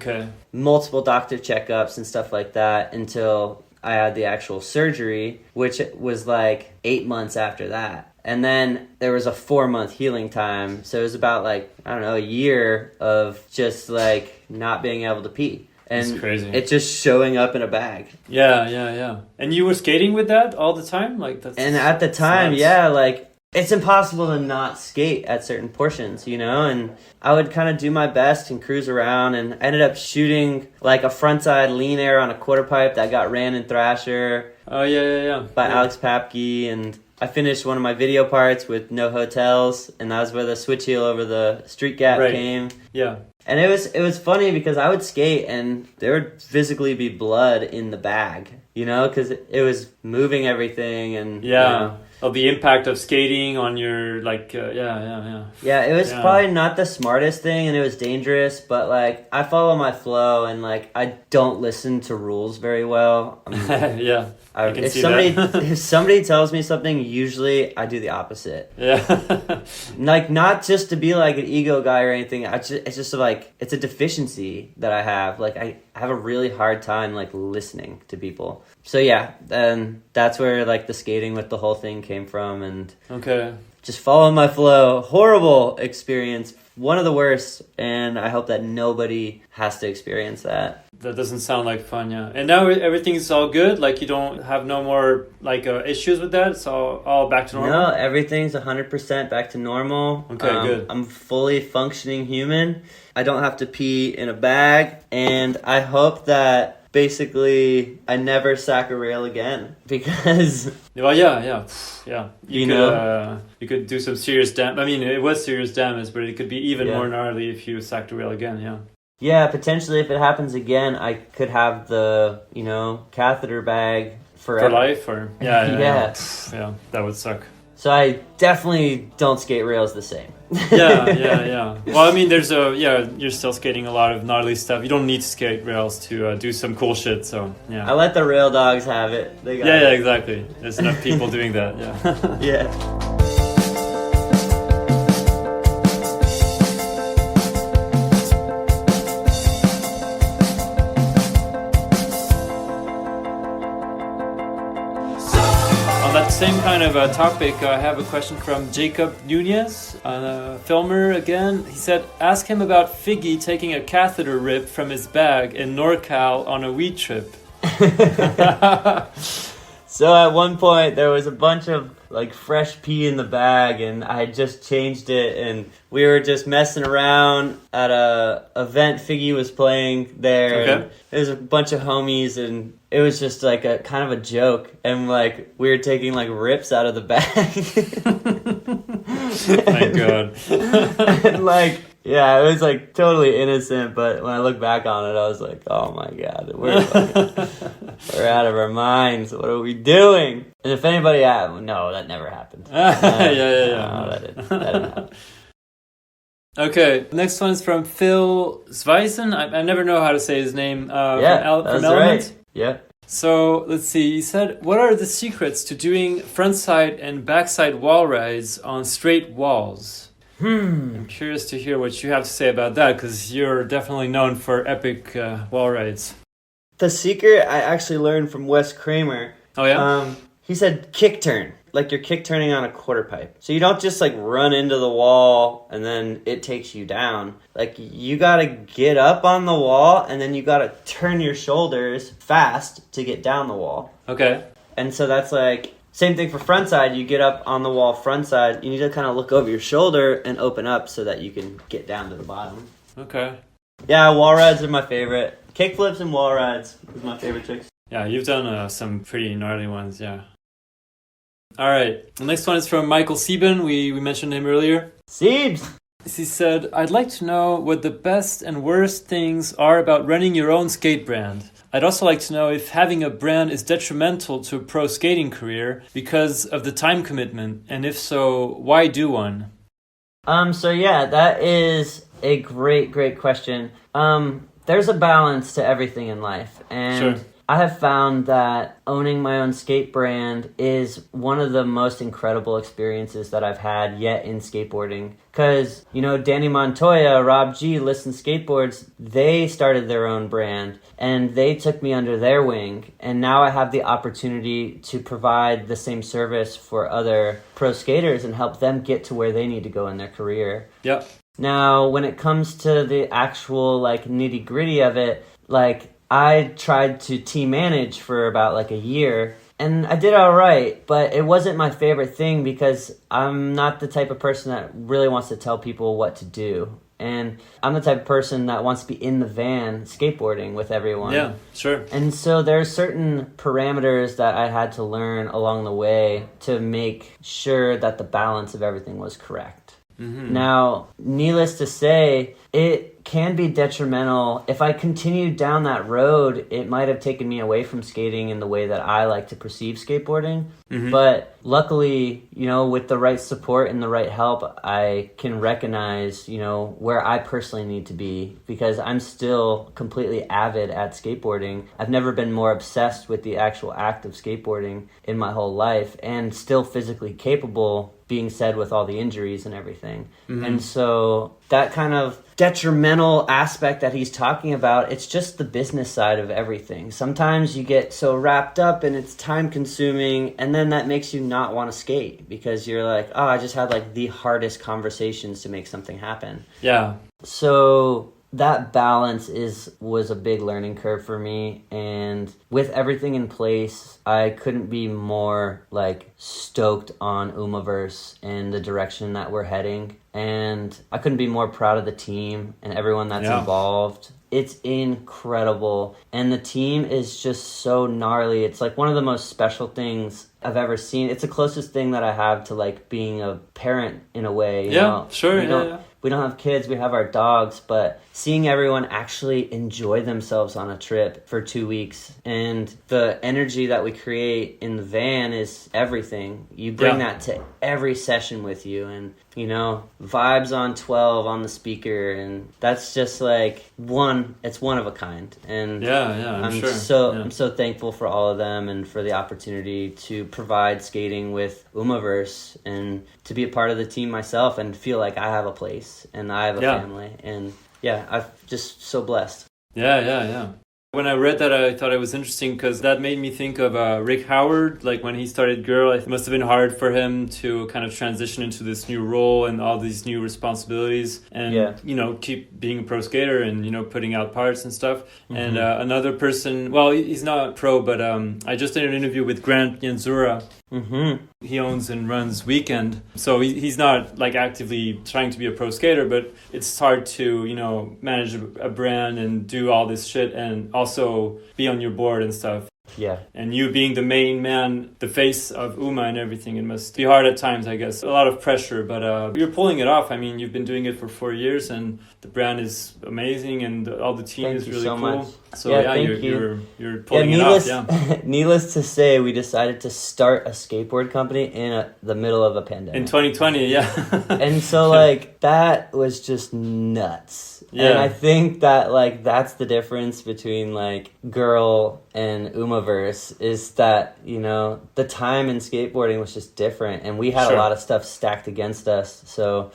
multiple doctor checkups and stuff like that until I had the actual surgery, which was like 8 months after that. And then there was a 4-month healing time. So it was about like, I don't know, a year of just like not being able to pee. And that's crazy. It's just showing up in a bag. Yeah. And you were skating with that all the time? And at the time, like it's impossible to not skate at certain portions, and I would kind of do my best and cruise around, and I ended up shooting like a frontside lean air on a quarter pipe that got ran in Thrasher. Oh, yeah. By Alex Papke, and I finished one of my video parts with No Hotels, and that was where the switch heel over the street gap came. Yeah. And it was funny because I would skate and there would physically be blood in the bag, because it was moving everything and of the impact of skating on your yeah. It was probably not the smartest thing and it was dangerous, but like I follow my flow and like I don't listen to rules very well. Yeah. If somebody tells me something, usually I do the opposite. Yeah. Like not just to be like an ego guy or anything. It's just like it's a deficiency that I have. Like I have a really hard time like listening to people. So yeah, then that's where like the skating with the whole thing came from, and just follow my flow. Horrible experience, one of the worst, and I hope that nobody has to experience that. That doesn't sound like fun, yeah. And now everything's all good? Like you don't have no more like issues with that? It's all back to normal? No, everything's 100% back to normal. Okay, good. I'm fully functioning human. I don't have to pee in a bag, and I hope that basically I never sack a rail again because well yeah you could do some serious damage. I mean, it was serious damage, but it could be even more gnarly if you sacked a rail again. Yeah, potentially if it happens again I could have the catheter bag forever. For life, or yeah, that would suck. So I definitely don't skate rails the same. Yeah. Well, I mean, you're still skating a lot of gnarly stuff. You don't need to skate rails to do some cool shit, so, yeah. I let the rail dogs have it. They got it. Yeah, exactly. There's enough people doing that, yeah. Yeah. Same kind of topic, I have a question from Jacob Nuñez, a filmer again. He said, ask him about Figgy taking a catheter rip from his bag in NorCal on a weed trip. So at one point there was a bunch of like fresh pee in the bag, and I had just changed it, and we were just messing around at a event Figgy was playing there. Okay. And there was a bunch of homies, and it was just like a kind of a joke, and like we were taking like rips out of the bag. Thank God. And like, yeah, it was like totally innocent, but when I look back on it, I was like, oh my God, we're out of our minds. What are we doing? And if anybody no, that never happened. Yeah. No, that didn't happen. Okay, next one's from Phil Zwijsen. I never know how to say his name. From that's Element. right. Yeah. So let's see. He said, "What are the secrets to doing frontside and backside wall rides on straight walls?" I'm curious to hear what you have to say about that, because you're definitely known for epic wall rides. The secret I actually learned from Wes Kramer. Oh yeah. He said kick turn, like you're kick turning on a quarter pipe. So you don't just like run into the wall and then it takes you down. Like you gotta get up on the wall and then you gotta turn your shoulders fast to get down the wall. Okay. And so that's like, same thing for frontside. You get up on the wall frontside, you need to kind of look over your shoulder and open up so that you can get down to the bottom. Okay. Yeah, wall rides are my favorite. Kick flips and wall rides is my favorite tricks. Yeah, you've done some pretty gnarly ones, yeah. All right, the next one is from Michael Sieben. We mentioned him earlier. Siebes! He said, I'd like to know what the best and worst things are about running your own skate brand. I'd also like to know if having a brand is detrimental to a pro skating career because of the time commitment, and if so, why do one? So yeah, that is a great question. There's a balance to everything in life, and Sure. I have found that owning my own skate brand is one of the most incredible experiences that I've had yet in skateboarding. Because, Danny Montoya, Rob G, Listen Skateboards, they started their own brand and they took me under their wing. And now I have the opportunity to provide the same service for other pro skaters and help them get to where they need to go in their career. Yep. Now, when it comes to the actual nitty gritty of it, I tried to team manage for about a year, and I did all right, but it wasn't my favorite thing because I'm not the type of person that really wants to tell people what to do. And I'm the type of person that wants to be in the van skateboarding with everyone. Yeah, sure. And so there are certain parameters that I had to learn along the way to make sure that the balance of everything was correct. Mm-hmm. Now, needless to say, it can be detrimental. If I continued down that road, it might have taken me away from skating in the way that I like to perceive skateboarding. Mm-hmm. But luckily, with the right support and the right help, I can recognize, where I personally need to be, because I'm still completely avid at skateboarding. I've never been more obsessed with the actual act of skateboarding in my whole life, and still physically capable, being said with all the injuries and everything. Mm-hmm. And so that kind of detrimental aspect that he's talking about, it's just the business side of everything. Sometimes you get so wrapped up and it's time consuming, and then that makes you not want to skate because you're like, oh, I just had the hardest conversations to make something happen. Yeah. So that balance was a big learning curve for me, and with everything in place, I couldn't be more stoked on Umaverse and the direction that we're heading, and I couldn't be more proud of the team and everyone that's involved. It's incredible, and the team is just so gnarly. It's one of the most special things I've ever seen. It's the closest thing that I have to being a parent in a way. Sure. we don't have kids, we have our dogs, but seeing everyone actually enjoy themselves on a trip for 2 weeks, and the energy that we create in the van is everything. You bring that to every session with you, and you know, vibes on 12 on the speaker, and that's just like it's one of a kind. And I'm so thankful for all of them and for the opportunity to provide skating with Umaverse and to be a part of the team myself and feel like I have a place and I have a family. And I'm just so blessed. Yeah. When I read that, I thought it was interesting because that made me think of Rick Howard. Like when he started Girl, it must have been hard for him to kind of transition into this new role and all these new responsibilities and, you know, keep being a pro skater and, you know, putting out parts and stuff. Mm-hmm. And another person, well, he's not pro, but I just did an interview with Grant Yanzura. Mm-hmm. He owns and runs Weekend, so he's not like actively trying to be a pro skater, but it's hard to, you know, manage a brand and do all this shit and also be on your board and stuff. Yeah. And you being the main man, the face of Uma and everything, it must be hard at times, I guess. A lot of pressure, but you're pulling it off. I mean, you've been doing it for 4 years and the brand is amazing and all the team is really cool. Much. So you're pulling it off. Yeah. Needless to say, we decided to start a skateboard company in the middle of a pandemic. In 2020, yeah. And so like that was just nuts. Yeah. And I think that like that's the difference between like Girl and Umaverse is that, you know, the time in skateboarding was just different and we had a lot of stuff stacked against us. So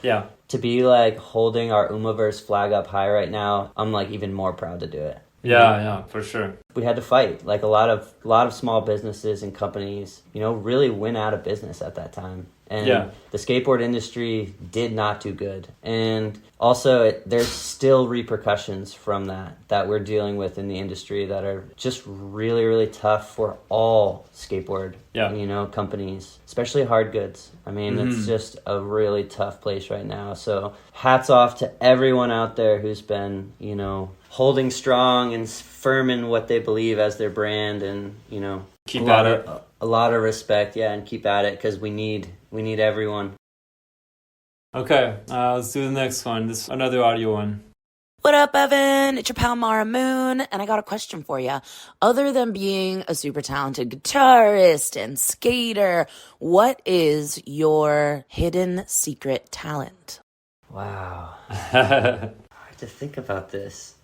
to be like holding our Umaverse flag up high right now, I'm like even more proud to do it. Yeah, for sure. We had to fight. Like a lot of small businesses and companies, you know, really went out of business at that time. And the skateboard industry did not do good. And also, there's still repercussions from that we're dealing with in the industry that are just really, really tough for all skateboard, you know, companies, especially hard goods. I mean, it's just a really tough place right now. So hats off to everyone out there who's been, you know, holding strong and firm in what they believe as their brand and, you know, keep at it. A lot of respect, and keep at it because we need everyone. Okay, let's do the next one. This another audio one. What up, Evan? It's your pal Maura Moon, and I got a question for you. Other than being a super talented guitarist and skater, what is your hidden secret talent? Wow. I have to think about this.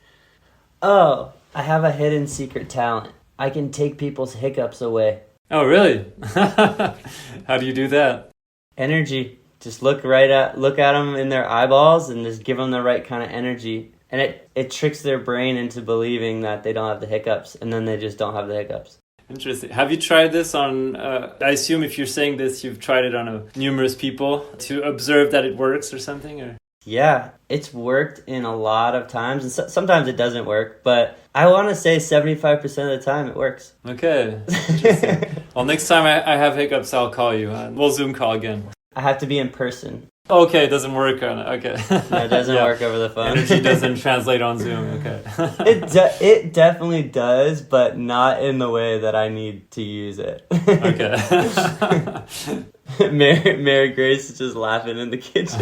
Oh, I have a hidden secret talent. I can take people's hiccups away. Oh, really? How do you do that? Energy. Just look at them in their eyeballs and just give them the right kind of energy. And it tricks their brain into believing that they don't have the hiccups, and then they just don't have the hiccups. Interesting. Have you tried this on, I assume if you're saying this, you've tried it on numerous people to observe that it works or something? Or? Yeah, it's worked in a lot of times, and sometimes it doesn't work, but I want to say 75% of the time it works. Okay, interesting. Well, next time I have hiccups, I'll call you. We'll Zoom call again. I have to be in person. Okay, it doesn't work on okay. No, it doesn't work over the phone. Energy doesn't translate on Zoom, okay. It definitely does, but not in the way that I need to use it. Okay. Mary Grace is just laughing in the kitchen.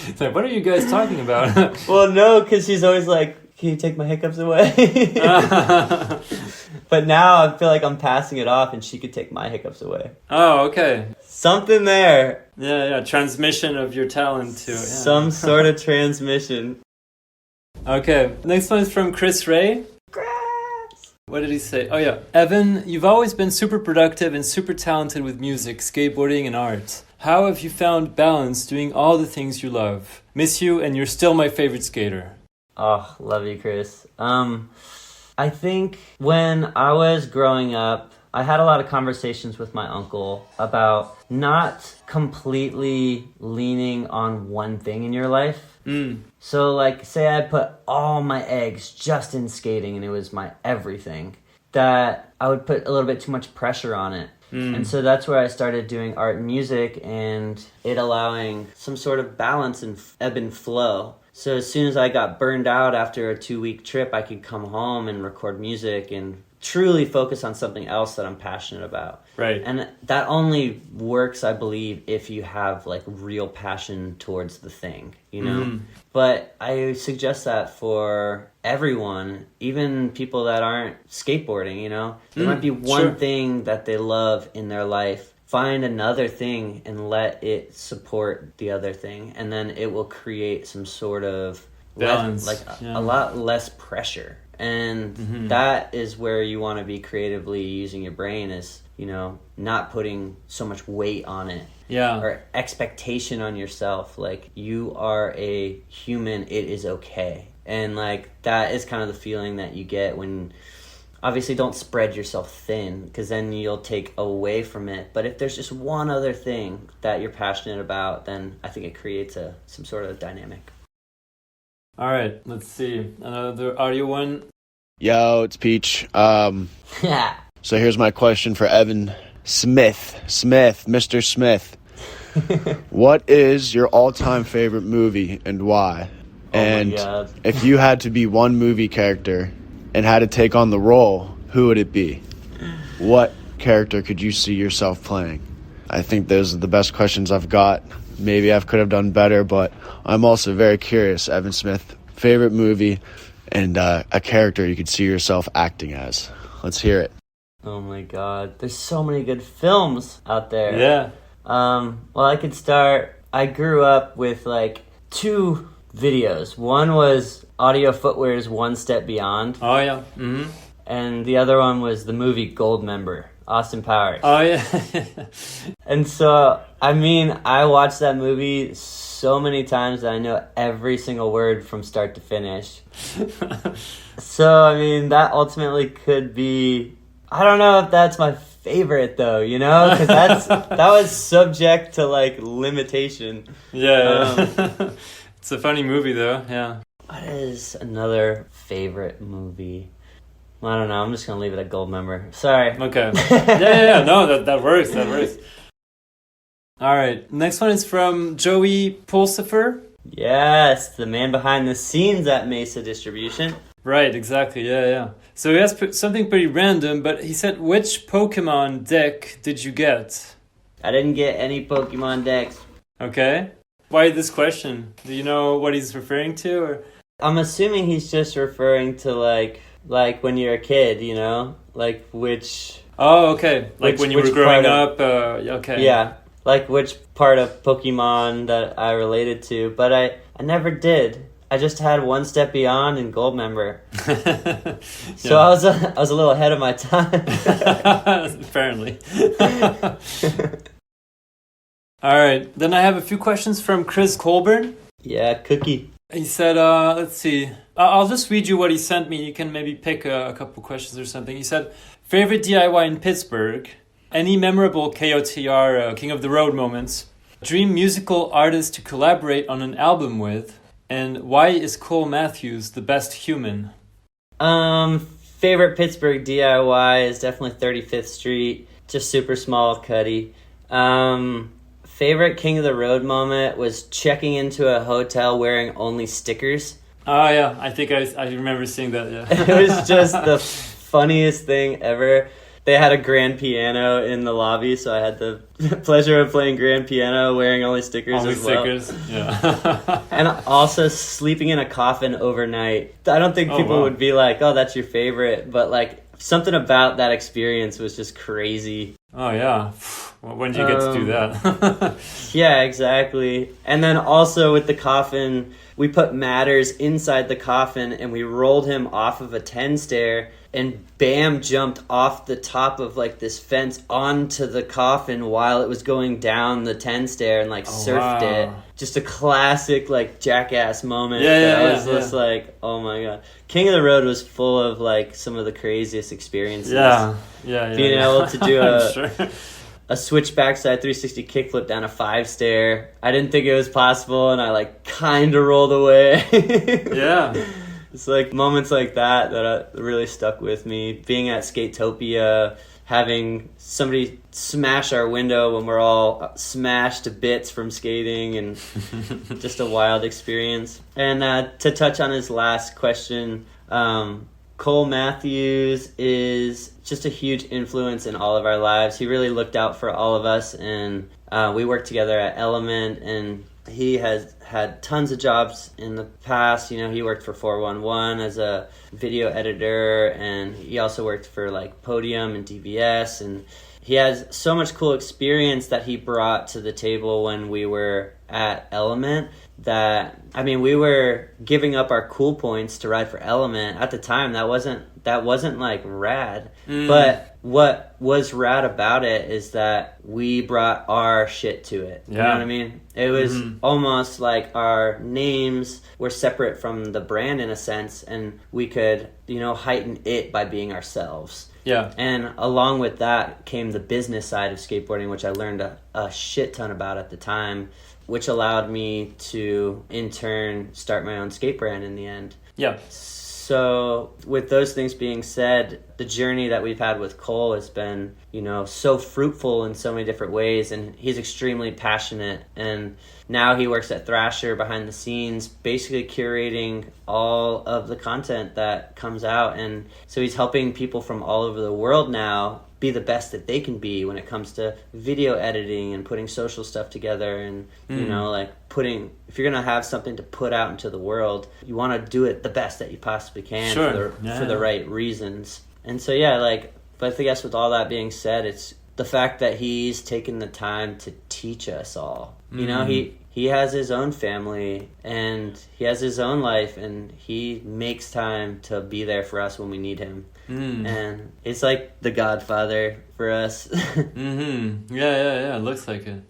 It's like, what are you guys talking about? Well, no, because she's always like, can you take my hiccups away? But now I feel like I'm passing it off and she could take my hiccups away. Oh, okay. Something there. Yeah, transmission of your talent to some sort of transmission. Okay, next one is from Chris Ray. What did he say? Oh yeah, Evan, you've always been super productive and super talented with music, skateboarding, and art. How have you found balance doing all the things you love? Miss you, and you're still my favorite skater. Oh, love you, Chris. I think when I was growing up, I had a lot of conversations with my uncle about not completely leaning on one thing in your life. So like, say I put all my eggs just in skating and it was my everything, that I would put a little bit too much pressure on it. And so that's where I started doing art and music and it allowing some sort of balance and ebb and flow. So as soon as I got burned out after a 2-week trip, I could come home and record music and truly focus on something else that I'm passionate about. Right. And that only works, I believe, if you have like real passion towards the thing, you know? But I suggest that for everyone, even people that aren't skateboarding, you know? There might be one thing that they love in their life. Find another thing and let it support the other thing. And then it will create some sort of balance, a lot less pressure. And that is where you want to be creatively using your brain, is, you know, not putting so much weight on it. Yeah. Or expectation on yourself. Like, you are a human, it is okay. And like, that is kind of the feeling that you get when, obviously don't spread yourself thin, because then you'll take away from it. But if there's just one other thing that you're passionate about, then I think it creates some sort of dynamic. All right, let's see. Another audio one. Yo, it's Peach. Yeah. So here's my question for Evan Smith, Mr. Smith. What is your all-time favorite movie and why? And my God. if you had to be one movie character and had to take on the role, who would it be? What character could you see yourself playing? I think those are the best questions I've got. Maybe I could have done better, but I'm also very curious. Evan Smith, favorite movie and a character you could see yourself acting as. Let's hear it. Oh my God. There's so many good films out there. Yeah. Well, I could start. I grew up with like 2 videos. One was Audio Footwear's One Step Beyond. Oh, yeah. And the other one was the movie Goldmember, Austin Powers. Oh, yeah. And so, I mean, I watched that movie so many times that I know every single word from start to finish. So, I mean, that ultimately could be... I don't know if that's my favorite, though, you know? Because that was subject to, like, limitation. Yeah. It's a funny movie, though, yeah. What is another favorite movie? I don't know. I'm just going to leave it at Goldmember. Sorry. Okay. Yeah. No, that works. All right. Next one is from Joey Pulsifer. Yes, the man behind the scenes at Mesa Distribution. Right, exactly. Yeah. So he has something pretty random, but he said, which Pokemon deck did you get? I didn't get any Pokemon decks. Okay. Why this question? Do you know what he's referring to? Or? I'm assuming he's just referring to like when you're a kid, you know? Like which... Oh, okay. Like when you were growing up? Okay. Yeah. Like which part of Pokemon that I related to. But I never did. I just had One Step Beyond and Goldmember. So I was a little ahead of my time. Apparently. All right. Then I have a few questions from Chris Colbourn. Yeah, Cookie. He said, let's see. I'll just read you what he sent me. You can maybe pick a couple questions or something. He said, favorite DIY in Pittsburgh? Any memorable KOTR, King of the Road moments? Dream musical artist to collaborate on an album with? And why is Cole Matthews the best human? Favorite Pittsburgh DIY is definitely 35th Street. Just super small, cutty. Favorite King of the Road moment was checking into a hotel wearing only stickers. Oh, yeah. I think I remember seeing that, yeah. It was just the funniest thing ever. They had a grand piano in the lobby, so I had the pleasure of playing grand piano wearing only stickers as well. Only stickers, yeah. And also sleeping in a coffin overnight. I don't think people would be like, oh, that's your favorite. But like something about that experience was just crazy. Oh, yeah. When did you get to do that? Yeah, exactly. And then also with the coffin, we put Matters inside the coffin and we rolled him off of a 10 stair, and Bam jumped off the top of like this fence onto the coffin while it was going down the 10 stair and like surfed it. Just a classic like jackass moment. I was just like, oh my God. King of the Road was full of like some of the craziest experiences. Yeah. Being able to do sure. a switch backside 360 kickflip down a 5 stair. I didn't think it was possible, and I like kind of rolled away. Yeah. It's like moments like that really stuck with me. Being at Skatopia, having somebody smash our window when we're all smashed to bits from skating, and just a wild experience. And to touch on his last question, Cole Matthews is just a huge influence in all of our lives. He really looked out for all of us, and we worked together at Element, and he has had tons of jobs in the past. You know, he worked for 411 as a video editor, and he also worked for like Podium and DBS, and he has so much cool experience that he brought to the table when we were at Element, that, I mean, we were giving up our cool points to ride for Element. At the time, that wasn't like rad. But what was rad about it is that we brought our shit to it. You know what I mean? It was almost like our names were separate from the brand in a sense, and we could, you know, heighten it by being ourselves. Yeah. And along with that came the business side of skateboarding, which I learned a shit ton about at the time, which allowed me to, in turn, start my own skate brand in the end. Yeah. So with those things being said, the journey that we've had with Cole has been, you know, so fruitful in so many different ways, and he's extremely passionate. And now he works at Thrasher behind the scenes, basically curating all of the content that comes out. And so he's helping people from all over the world now be the best that they can be when it comes to video editing and putting social stuff together, and you know, like if you're gonna have something to put out into the world, you want to do it the best that you possibly can for the right reasons. And so but I guess with all that being said, it's the fact that he's taken the time to teach us all. You know, he has his own family and he has his own life, and he makes time to be there for us when we need him. And it's like the Godfather for us. Yeah, it looks like it.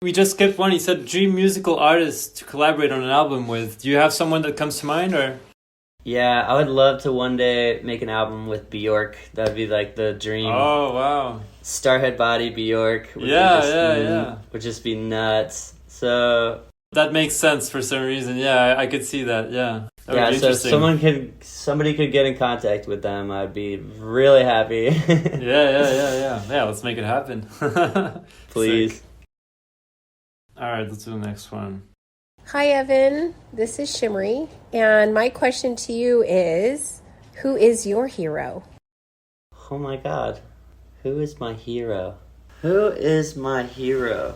We just skipped one. He said dream musical artist to collaborate on an album with. Do you have someone that comes to mind, or? Yeah, I would love to one day make an album with Bjork. That'd be like the dream. Oh, wow. Starhead Body Bjork. Would just be nuts. So that makes sense for some reason. Yeah, I could see that. Yeah. That so if somebody could get in contact with them, I'd be really happy. Yeah, let's make it happen. Please. Sick. All right, let's do the next one. Hi, Evan. This is Shimri, and my question to you is, who is your hero? Oh my God. Who is my hero? Who is my hero?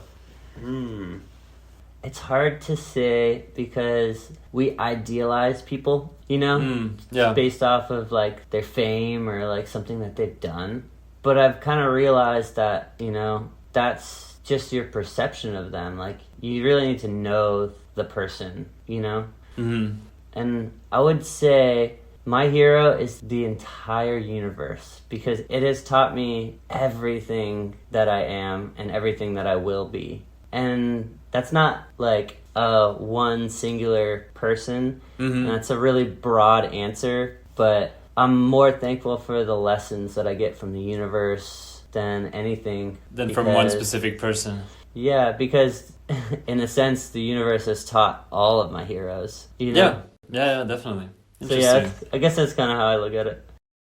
It's hard to say because we idealize people, you know? Based off of like their fame or like something that they've done. But I've kind of realized that, you know, that's just your perception of them. Like, you really need to know the person, you know? And I would say my hero is the entire universe, because it has taught me everything that I am and everything that I will be. And that's not like a one singular person. And that's a really broad answer, but I'm more thankful for the lessons that I get from the universe than anything. Than from one specific person. Yeah, because in a sense, the universe has taught all of my heroes. You know? Yeah, definitely. So yeah, I guess that's kind of how I look at it.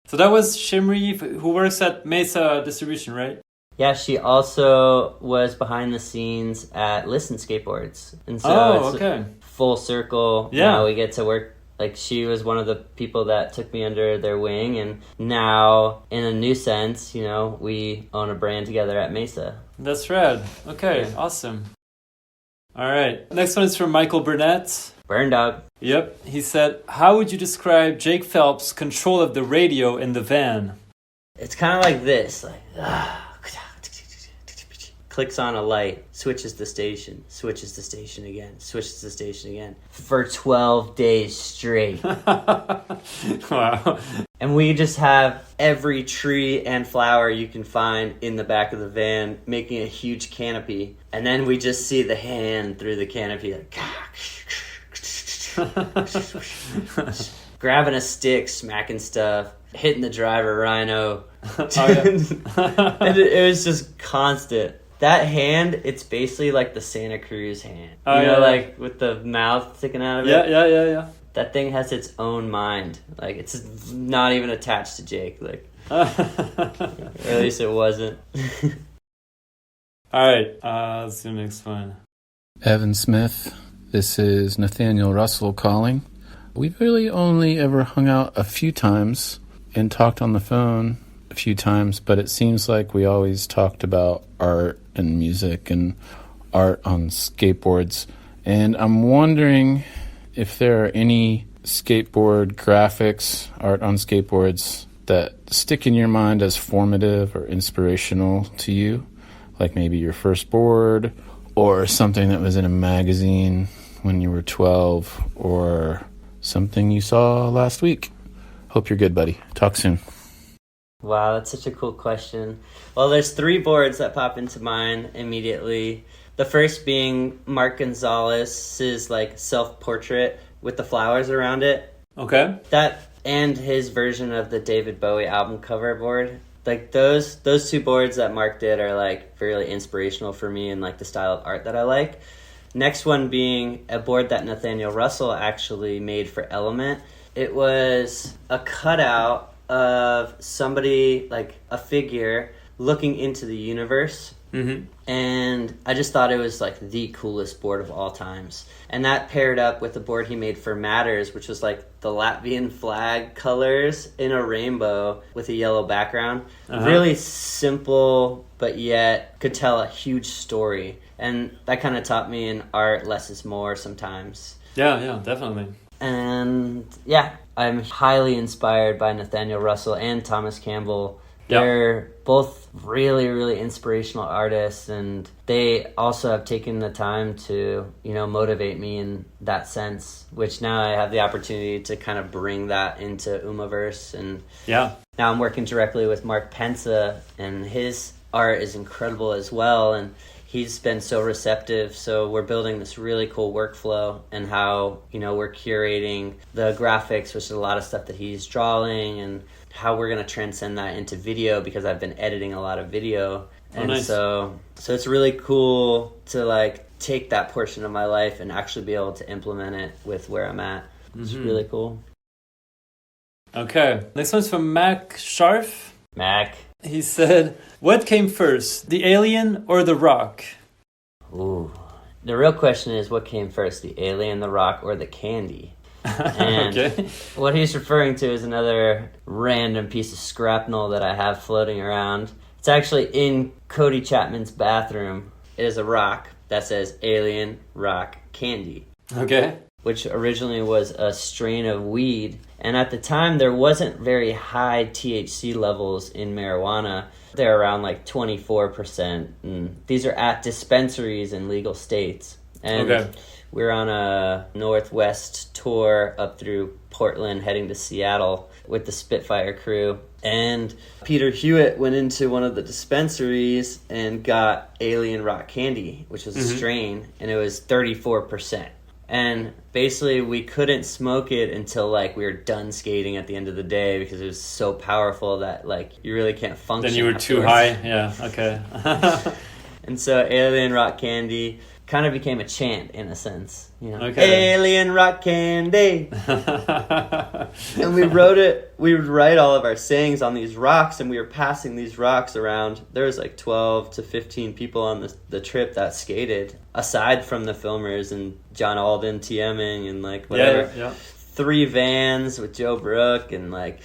So that was Shimri, who works at Mesa Distribution, right? Yeah, she also was behind the scenes at Listen Skateboards. And so it's full circle. Yeah. Now we get to work. Like, she was one of the people that took me under their wing, and now, in a new sense, you know, we own a brand together at Mesa. That's rad. Okay, awesome. All right. Next one is from Michael Burnett. Burn Dog. Yep. He said, how would you describe Jake Phelps' control of the radio in the van? It's kind of like this. Like, clicks on a light, switches the station again, switches the station again, for 12 days straight. Wow. And we just have every tree and flower you can find in the back of the van, making a huge canopy. And then we just see the hand through the canopy, like, grabbing a stick, smacking stuff, hitting the driver rhino. And it was just constant. That hand, it's basically like the Santa Cruz hand. Like with the mouth sticking out of it. Yeah. That thing has its own mind. Like, it's not even attached to Jake. Like, Or at least it wasn't. All right, let's do the next one. Evan Smith, this is Nathaniel Russell calling. We've really only ever hung out a few times and talked on the phone a few times, but it seems like we always talked about art and music and art on skateboards. And I'm wondering if there are any skateboard graphics, art on skateboards, that stick in your mind as formative or inspirational to you, like maybe your first board or something that was in a magazine when you were 12 or something you saw last week. Hope you're good, buddy. Talk soon. Wow, that's such a cool question. Well, there's 3 boards that pop into mind immediately. The first being Mark Gonzalez's like self-portrait with the flowers around it. Okay. That and his version of the David Bowie album cover board. Like those 2 boards that Mark did are like really inspirational for me and like the style of art that I like. Next one being a board that Nathaniel Russell actually made for Element. It was a cutout of somebody, like a figure, looking into the universe. Mm-hmm. And I just thought it was like the coolest board of all times. And that paired up with the board he made for Matters, which was like the Latvian flag colors in a rainbow with a yellow background. Uh-huh. Really simple, but yet could tell a huge story. And that kind of taught me in art, less is more sometimes. Yeah, definitely. And yeah, I'm highly inspired by Nathaniel Russell and Thomas Campbell. They're both really, really inspirational artists, and they also have taken the time to, motivate me in that sense, which now I have the opportunity to kind of bring that into Umaverse. And now I'm working directly with Mark Pensa, and his art is incredible as well, and he's been so receptive. So we're building this really cool workflow and how, we're curating the graphics, which is a lot of stuff that he's drawing, and how we're going to transcend that into video, because I've been editing a lot of video. And nice. So it's really cool to like take that portion of my life and actually be able to implement it with where I'm at. It's really cool. Okay, next one's from Mack Sharff. Mac. He said, what came first, the alien or the rock? Ooh. The real question is, what came first, the alien, the rock, or the candy? And okay. What he's referring to is another random piece of scrapnel that I have floating around. It's actually in Cody Chapman's bathroom. It is a rock that says alien, rock, candy. Okay. Which originally was a strain of weed. And at the time, there wasn't very high THC levels in marijuana. They're around like 24%. And these are at dispensaries in legal states. And we're on a Northwest tour up through Portland, heading to Seattle with the Spitfire crew. And Peter Hewitt went into one of the dispensaries and got Alien Rock Candy, which was a strain, and it was 34%. And basically we couldn't smoke it until like we were done skating at the end of the day, because it was so powerful that like you really can't function. Then you were afterwards. too high. Yeah, okay. And so Alien Rock Candy kind of became a chant in a sense, Okay. Alien Rock Candy. And we would write all of our sayings on these rocks, and we were passing these rocks around. There was like 12 to 15 people on the trip that skated, aside from the filmers and John Alden TMing and like whatever. Yeah. 3 vans with Joe Brook, and like,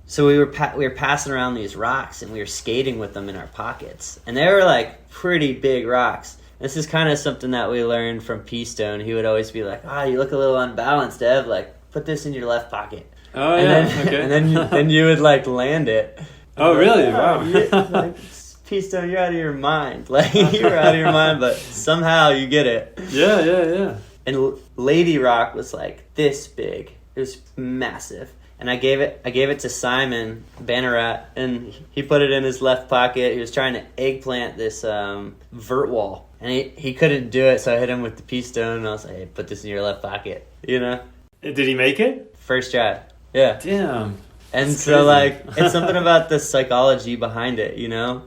so we were passing around these rocks, and we were skating with them in our pockets, and they were like pretty big rocks. This is kind of something that we learned from P-Stone. He would always be like, you look a little unbalanced, Ev. Like, put this in your left pocket. Oh, and yeah, okay. And then you would, like, land it. Oh, really? Wow. Like, P-Stone, you're out of your mind. Like, you're out of your mind, but somehow you get it. Yeah. And Lady Rock was, like, this big. It was massive. And I gave it to Simon Bannerat, and he put it in his left pocket. He was trying to eggplant this vert wall. And he couldn't do it, so I hit him with the P-Stone, and I was like, hey, put this in your left pocket, Did he make it? First try. Yeah. Damn. And That's so, crazy. like, it's something about the psychology behind it,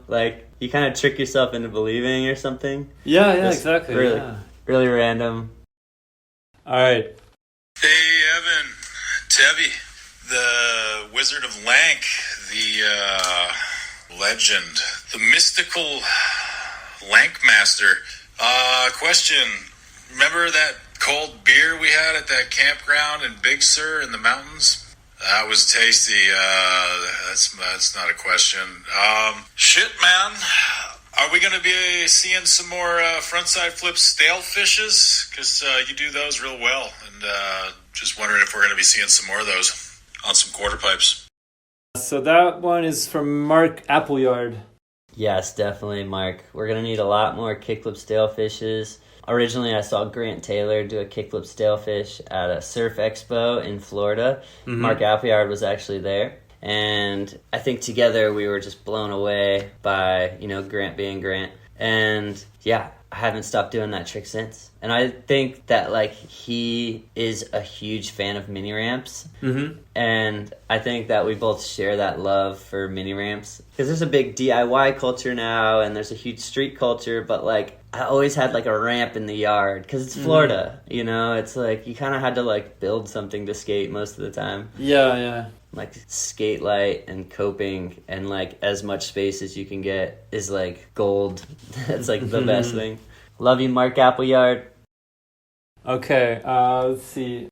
Like, you kind of trick yourself into believing or something. Yeah, Just exactly. Really random. All right. Hey, Evan. Tebby. The Wizard of Lank, the legend, the mystical Lankmaster. Question. Remember that cold beer we had at that campground in Big Sur in the mountains? That was tasty. That's not a question. Shit, man. Are we going to be seeing some more frontside flip stale fishes? Because you do those real well. And just wondering if we're going to be seeing some more of those on some quarter pipes. So that one is from Mark Appleyard. Yes, definitely, Mark. We're going to need a lot more kickflip stalefishes. Originally, I saw Grant Taylor do a kickflip stalefish at a surf expo in Florida. Mm-hmm. Mark Appleyard was actually there. And I think together we were just blown away by, Grant being Grant. And yeah, I haven't stopped doing that trick since. And I think that, he is a huge fan of mini ramps. Mm-hmm. And I think that we both share that love for mini ramps. Because there's a big DIY culture now, and there's a huge street culture. But, I always had, a ramp in the yard. Because it's Florida, It's you kind of had to, build something to skate most of the time. Yeah. Skate light and coping and as much space as you can get is gold. That's the best thing. Love you, Mark Appleyard. Okay, let's see.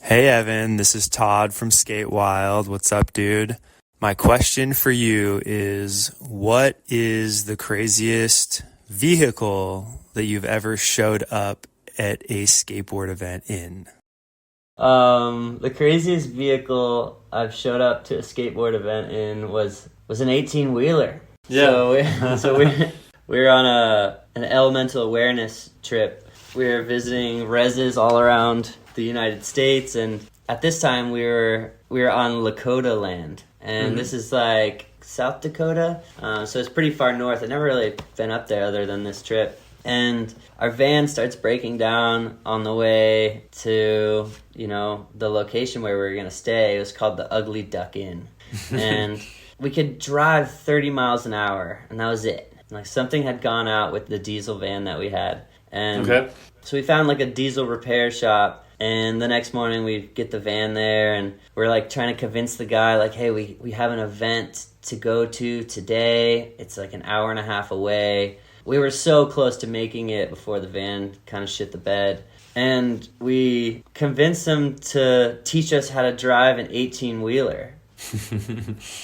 Hey Evan, this is Todd from Skate Wild. What's up, dude? My question for you is, what is the craziest vehicle that you've ever showed up at a skateboard event in? The craziest vehicle I've showed up to a skateboard event in was an 18-wheeler. Yeah. So we were on an elemental awareness trip. We were visiting reses all around the United States, and at this time we were on Lakota land, and this is South Dakota, so it's pretty far north. I've never really been up there other than this trip. And our van starts breaking down on the way to, the location where we were going to stay. It was called the Ugly Duck Inn. And we could drive 30 miles an hour, and that was it. Something had gone out with the diesel van that we had. And so we found a diesel repair shop. And the next morning we get the van there, and we're trying to convince the guy, hey, we have an event to go to today. It's an hour and a half away. We were so close to making it before the van kind of shit the bed. And we convinced him to teach us how to drive an 18-wheeler.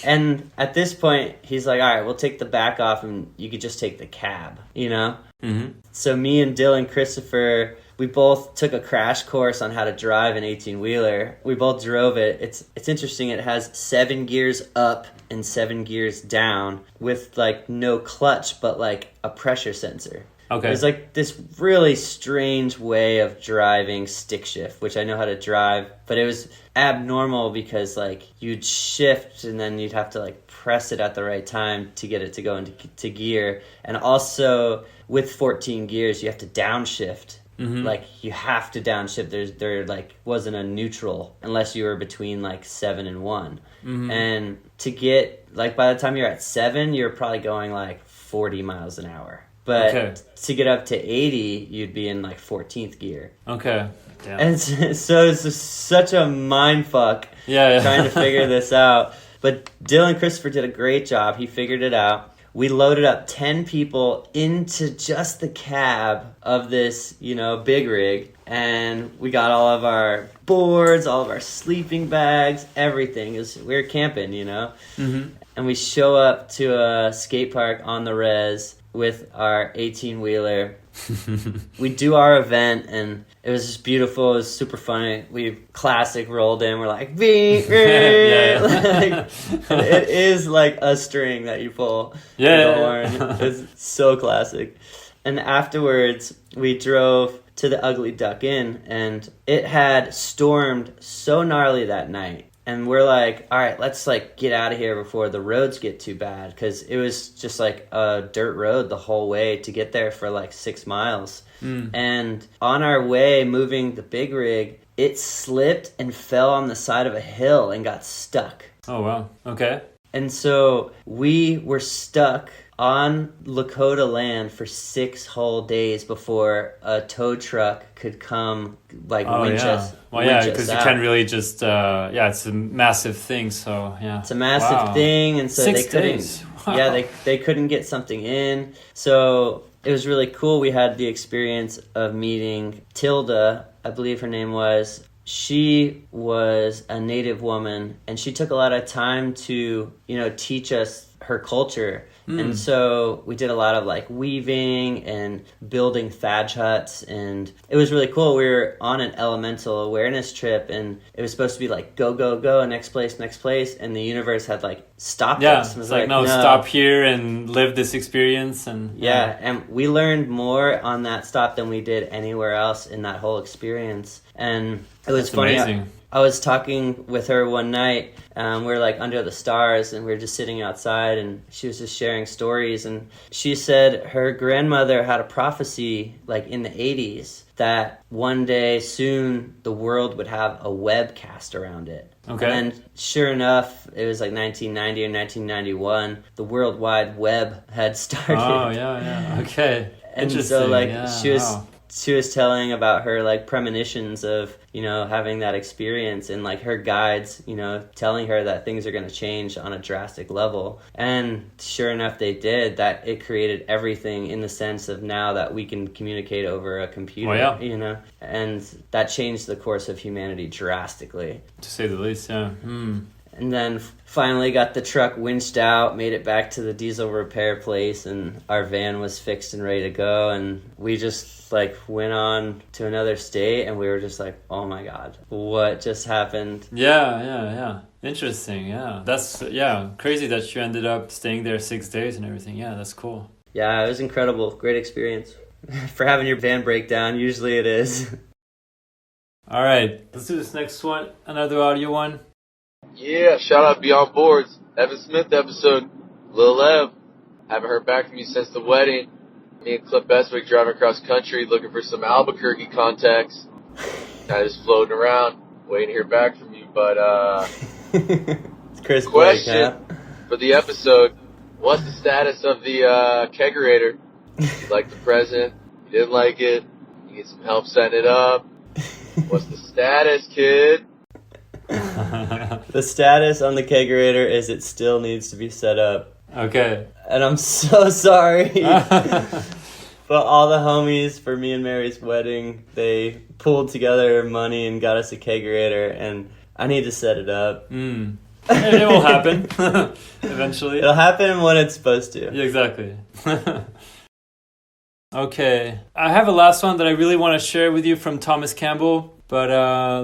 And at this point, he's all right, we'll take the back off and you could just take the cab, Mm-hmm. So me and Dylan Christopher, we both took a crash course on how to drive an 18-wheeler. We both drove it. It's interesting. It has 7 gears up and 7 gears down with no clutch, but a pressure sensor. Okay. It was this really strange way of driving stick shift, which I know how to drive, but it was abnormal because you'd shift and then you'd have to press it at the right time to get it to go into gear. And also with 14 gears, you have to downshift. Mm-hmm. You have to downshift. There wasn't a neutral unless you were between 7 and 1. Mm-hmm. And to get by the time you're at 7, you're probably going 40 miles an hour. But to get up to 80, you'd be in 14th gear. Okay. Yeah. And so it's just such a mind fuck trying to figure this out. But Dylan Christopher did a great job. He figured it out. We loaded up 10 people into just the cab of this, big rig. And we got all of our boards, all of our sleeping bags, everything. We were camping, Mm-hmm. And we show up to a skate park on the res with our 18-wheeler. We do our event, and it was just beautiful. It was super funny. We classic rolled in. We're it is a string that you pull. The horn. It's so classic. And afterwards, we drove to the Ugly Duck Inn, and it had stormed so gnarly that night. And we're all right, let's get out of here before the roads get too bad. Because it was just a dirt road the whole way to get there for 6 miles. Mm. And on our way moving the big rig, it slipped and fell on the side of a hill and got stuck. Oh, wow. Okay. And so we were stuck on Lakota land for 6 whole days before a tow truck could come, like, winch us. Well, yeah, because you can't really just, it's a massive thing, so, yeah. It's a massive thing, and so 6 they couldn't, days. Wow. yeah, they couldn't get something in. So it was really cool. We had the experience of meeting Tilda, I believe her name was. She was a Native woman, and she took a lot of time to, teach us her culture. And so we did a lot of like weaving and building thatch huts, and it was really cool. We were on an elemental awareness trip, and it was supposed to be like go, next place, and the universe had like stopped us. It was like, no, stop here and live this experience. And and we learned more on that stop than we did anywhere else in that whole experience. And it was funny. Amazing. I was talking with her one night. We were like under the stars, and we were just sitting outside, and she was just sharing stories. And she said her grandmother had a prophecy like in the 80s that one day soon the world would have a web cast around it. Okay. And sure enough, it was like 1990 or 1991, the World Wide Web had started. Oh, yeah. Okay. And interesting. so like Wow. she was telling about her like premonitions of, having that experience, and like her guides, telling her that things are going to change on a drastic level. And sure enough, they did. That it created everything in the sense of now that we can communicate over a computer, and that changed the course of humanity drastically. To say the least, yeah. And then finally got the truck winched out, made it back to the diesel repair place, and our van was fixed and ready to go. And we just like went on to another state, and we were just like, oh my God, what just happened? Yeah. Interesting, yeah. That's, crazy that you ended up staying there 6 days and everything. Yeah, that's cool. Yeah, it was incredible. Great experience. For having your van break down, usually it is. All right, let's do this next one. Another audio one. Yeah, shout out Beyond Boards. Evan Smith episode. Lil Ev. Haven't heard back from you since the wedding. Me and Cliff Bestwick driving across country looking for some Albuquerque contacts. Kind of just floating around, waiting to hear back from you. But, it's Chris question Blake, huh? for the episode. What's the status of the kegerator? You liked the present. You didn't like it. You need some help setting it up. What's the status, kid? The status on the kegerator is it still needs to be set up. Okay. And I'm so sorry. But all the homies for me and Mary's wedding, they pulled together money and got us a kegerator, and I need to set it up. It will happen eventually. It'll happen when it's supposed to. Yeah, exactly. Okay. I have a last one that I really want to share with you from Thomas Campbell. But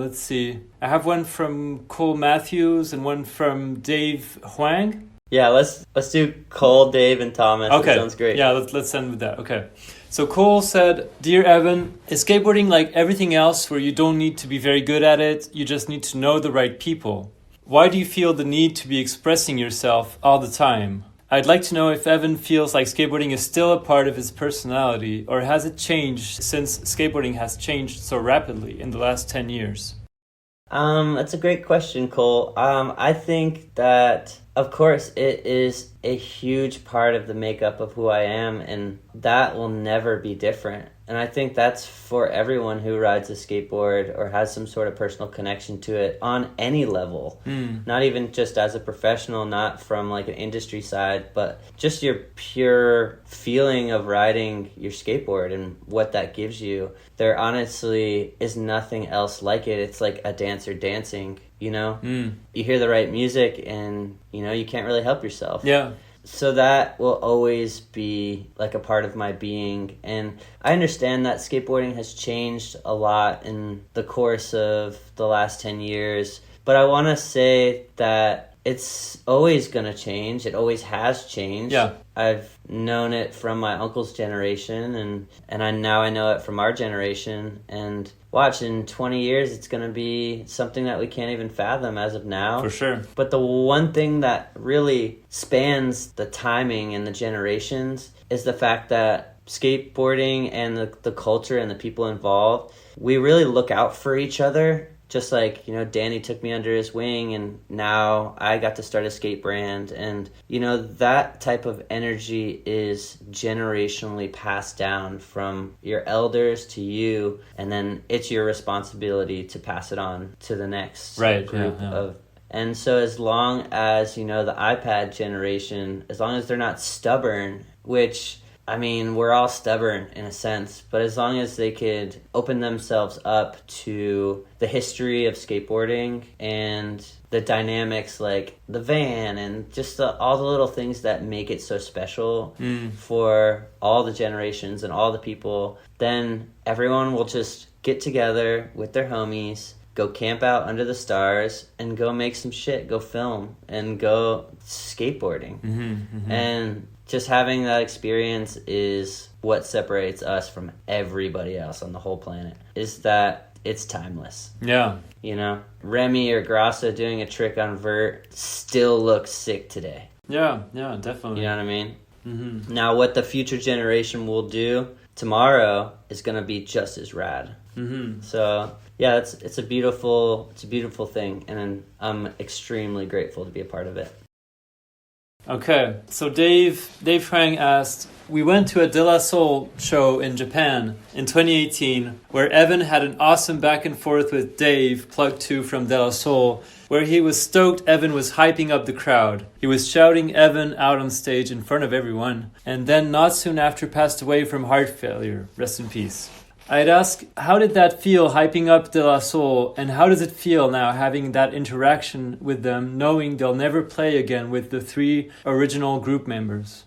let's see. I have one from Cole Matthews and one from Dave Hoang. Yeah, let's do Cole, Dave, and Thomas. Okay. That sounds great. Yeah, let's end with that. Okay. So Cole said, Dear Evan, is skateboarding like everything else where you don't need to be very good at it, you just need to know the right people? Why do you feel the need to be expressing yourself all the time? I'd like to know if Evan feels like skateboarding is still a part of his personality, or has it changed since skateboarding has changed so rapidly in the last 10 years? That's a great question, Cole. I think that, of course, it is a huge part of the makeup of who I am, and that will never be different. And I think that's for everyone who rides a skateboard or has some sort of personal connection to it on any level. Not even just as a professional, not from like an industry side, but just your pure feeling of riding your skateboard and what that gives you. There honestly is nothing else like it. It's like a dancer dancing, You hear the right music and, you can't really help yourself. Yeah. So that will always be like a part of my being. And I understand that skateboarding has changed a lot in the course of the last 10 years. But I want to say that it's always going to change. It always has changed. Yeah. I've known it from my uncle's generation, and I know it from our generation. And watch, in 20 years, it's going to be something that we can't even fathom as of now. For sure. But the one thing that really spans the timing and the generations is the fact that skateboarding and the culture and the people involved, we really look out for each other. just like, you know, Danny took me under his wing and now I got to start a skate brand. And, you know, that type of energy is generationally passed down from your elders to you. And then it's your responsibility to pass it on to the next group of. And so as long as, you know, the iPad generation, as long as they're not stubborn, which, I mean, we're all stubborn in a sense, but as long as they could open themselves up to the history of skateboarding and the dynamics like the van and just all the little things that make it so special for all the generations and all the people, then everyone will just get together with their homies, go camp out under the stars, and go make some shit, go film, and go skateboarding. And just having that experience is what separates us from everybody else on the whole planet, is that it's timeless. Yeah. You know, Remy or Grassa doing a trick on vert still looks sick today. Yeah, definitely. You know what I mean? Now, what the future generation will do tomorrow is going to be just as rad. So, yeah, it's a beautiful thing, and I'm extremely grateful to be a part of it. Okay, so Dave Hoang asked, we went to a De La Soul show in Japan in 2018 where Evan had an awesome back and forth with Dave, plug 2 from De La Soul, where he was stoked Evan was hyping up the crowd. He was shouting Evan out on stage in front of everyone, and then not soon after passed away from heart failure. Rest in peace. I'd ask, how did that feel, hyping up De La Soul, and how does it feel now having that interaction with them, knowing they'll never play again with the 3 original group members?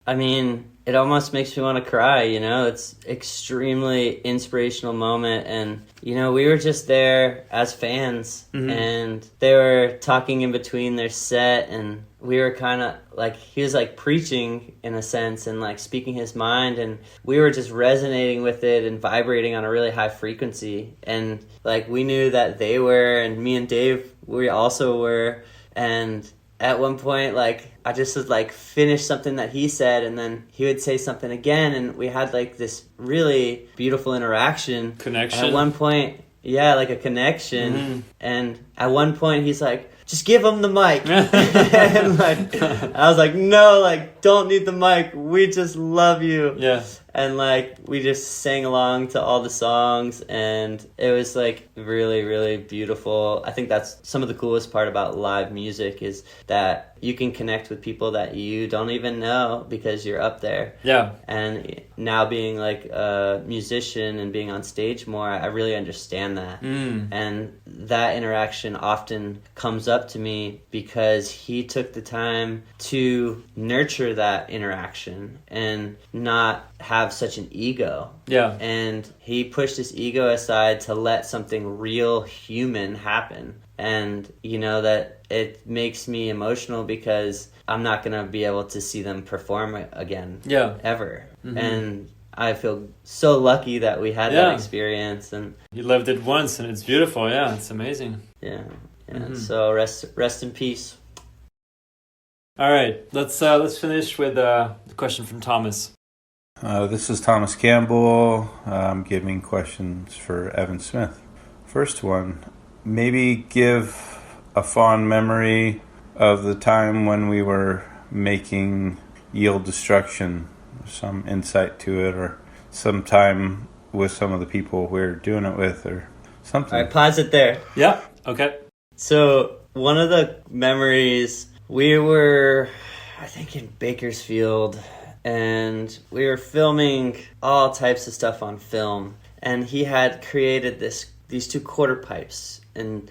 I mean, it almost makes me want to cry, you know? It's extremely inspirational moment, and, you know, we were just there as fans, and they were talking in between their set, and we were kind of like, he was like preaching in a sense and like speaking his mind, and we were just resonating with it and vibrating on a really high frequency. And like, we knew that they were, and me and Dave, we also were. And at one point, like, I just would like finish something that he said, and then he would say something again, and we had like this really beautiful interaction. Connection. And at one point, yeah, like a connection. And at one point he's like, just give him the mic. And like, I was like, no, like, don't need the mic. We just love you. Yeah. And like, we just sang along to all the songs, and it was like really, really beautiful. I think that's some of the coolest part about live music, is that you can connect with people that you don't even know because you're up there. Yeah. And now being like a musician and being on stage more, I really understand that. And that interaction often comes up to me because he took the time to nurture that interaction and not have such an ego. Yeah. And he pushed his ego aside to let something real human happen. And, you know, that it makes me emotional because I'm not going to be able to see them perform again. Yeah. Ever. And I feel so lucky that we had that experience. And you lived it once, and it's beautiful. Yeah, it's amazing. Yeah. So rest in peace. All right, let's finish with the question from Thomas. This is Thomas Campbell. I'm giving questions for Evan Smith. First one, maybe give a fond memory of the time when we were making Yield Destruction, some insight to it, or some time with some of the people we're doing it with, or something. All right, pause it there. Yeah, okay. So one of the memories, we were, I think, in Bakersfield, and we were filming all types of stuff on film, and he had created these 2 quarter pipes, and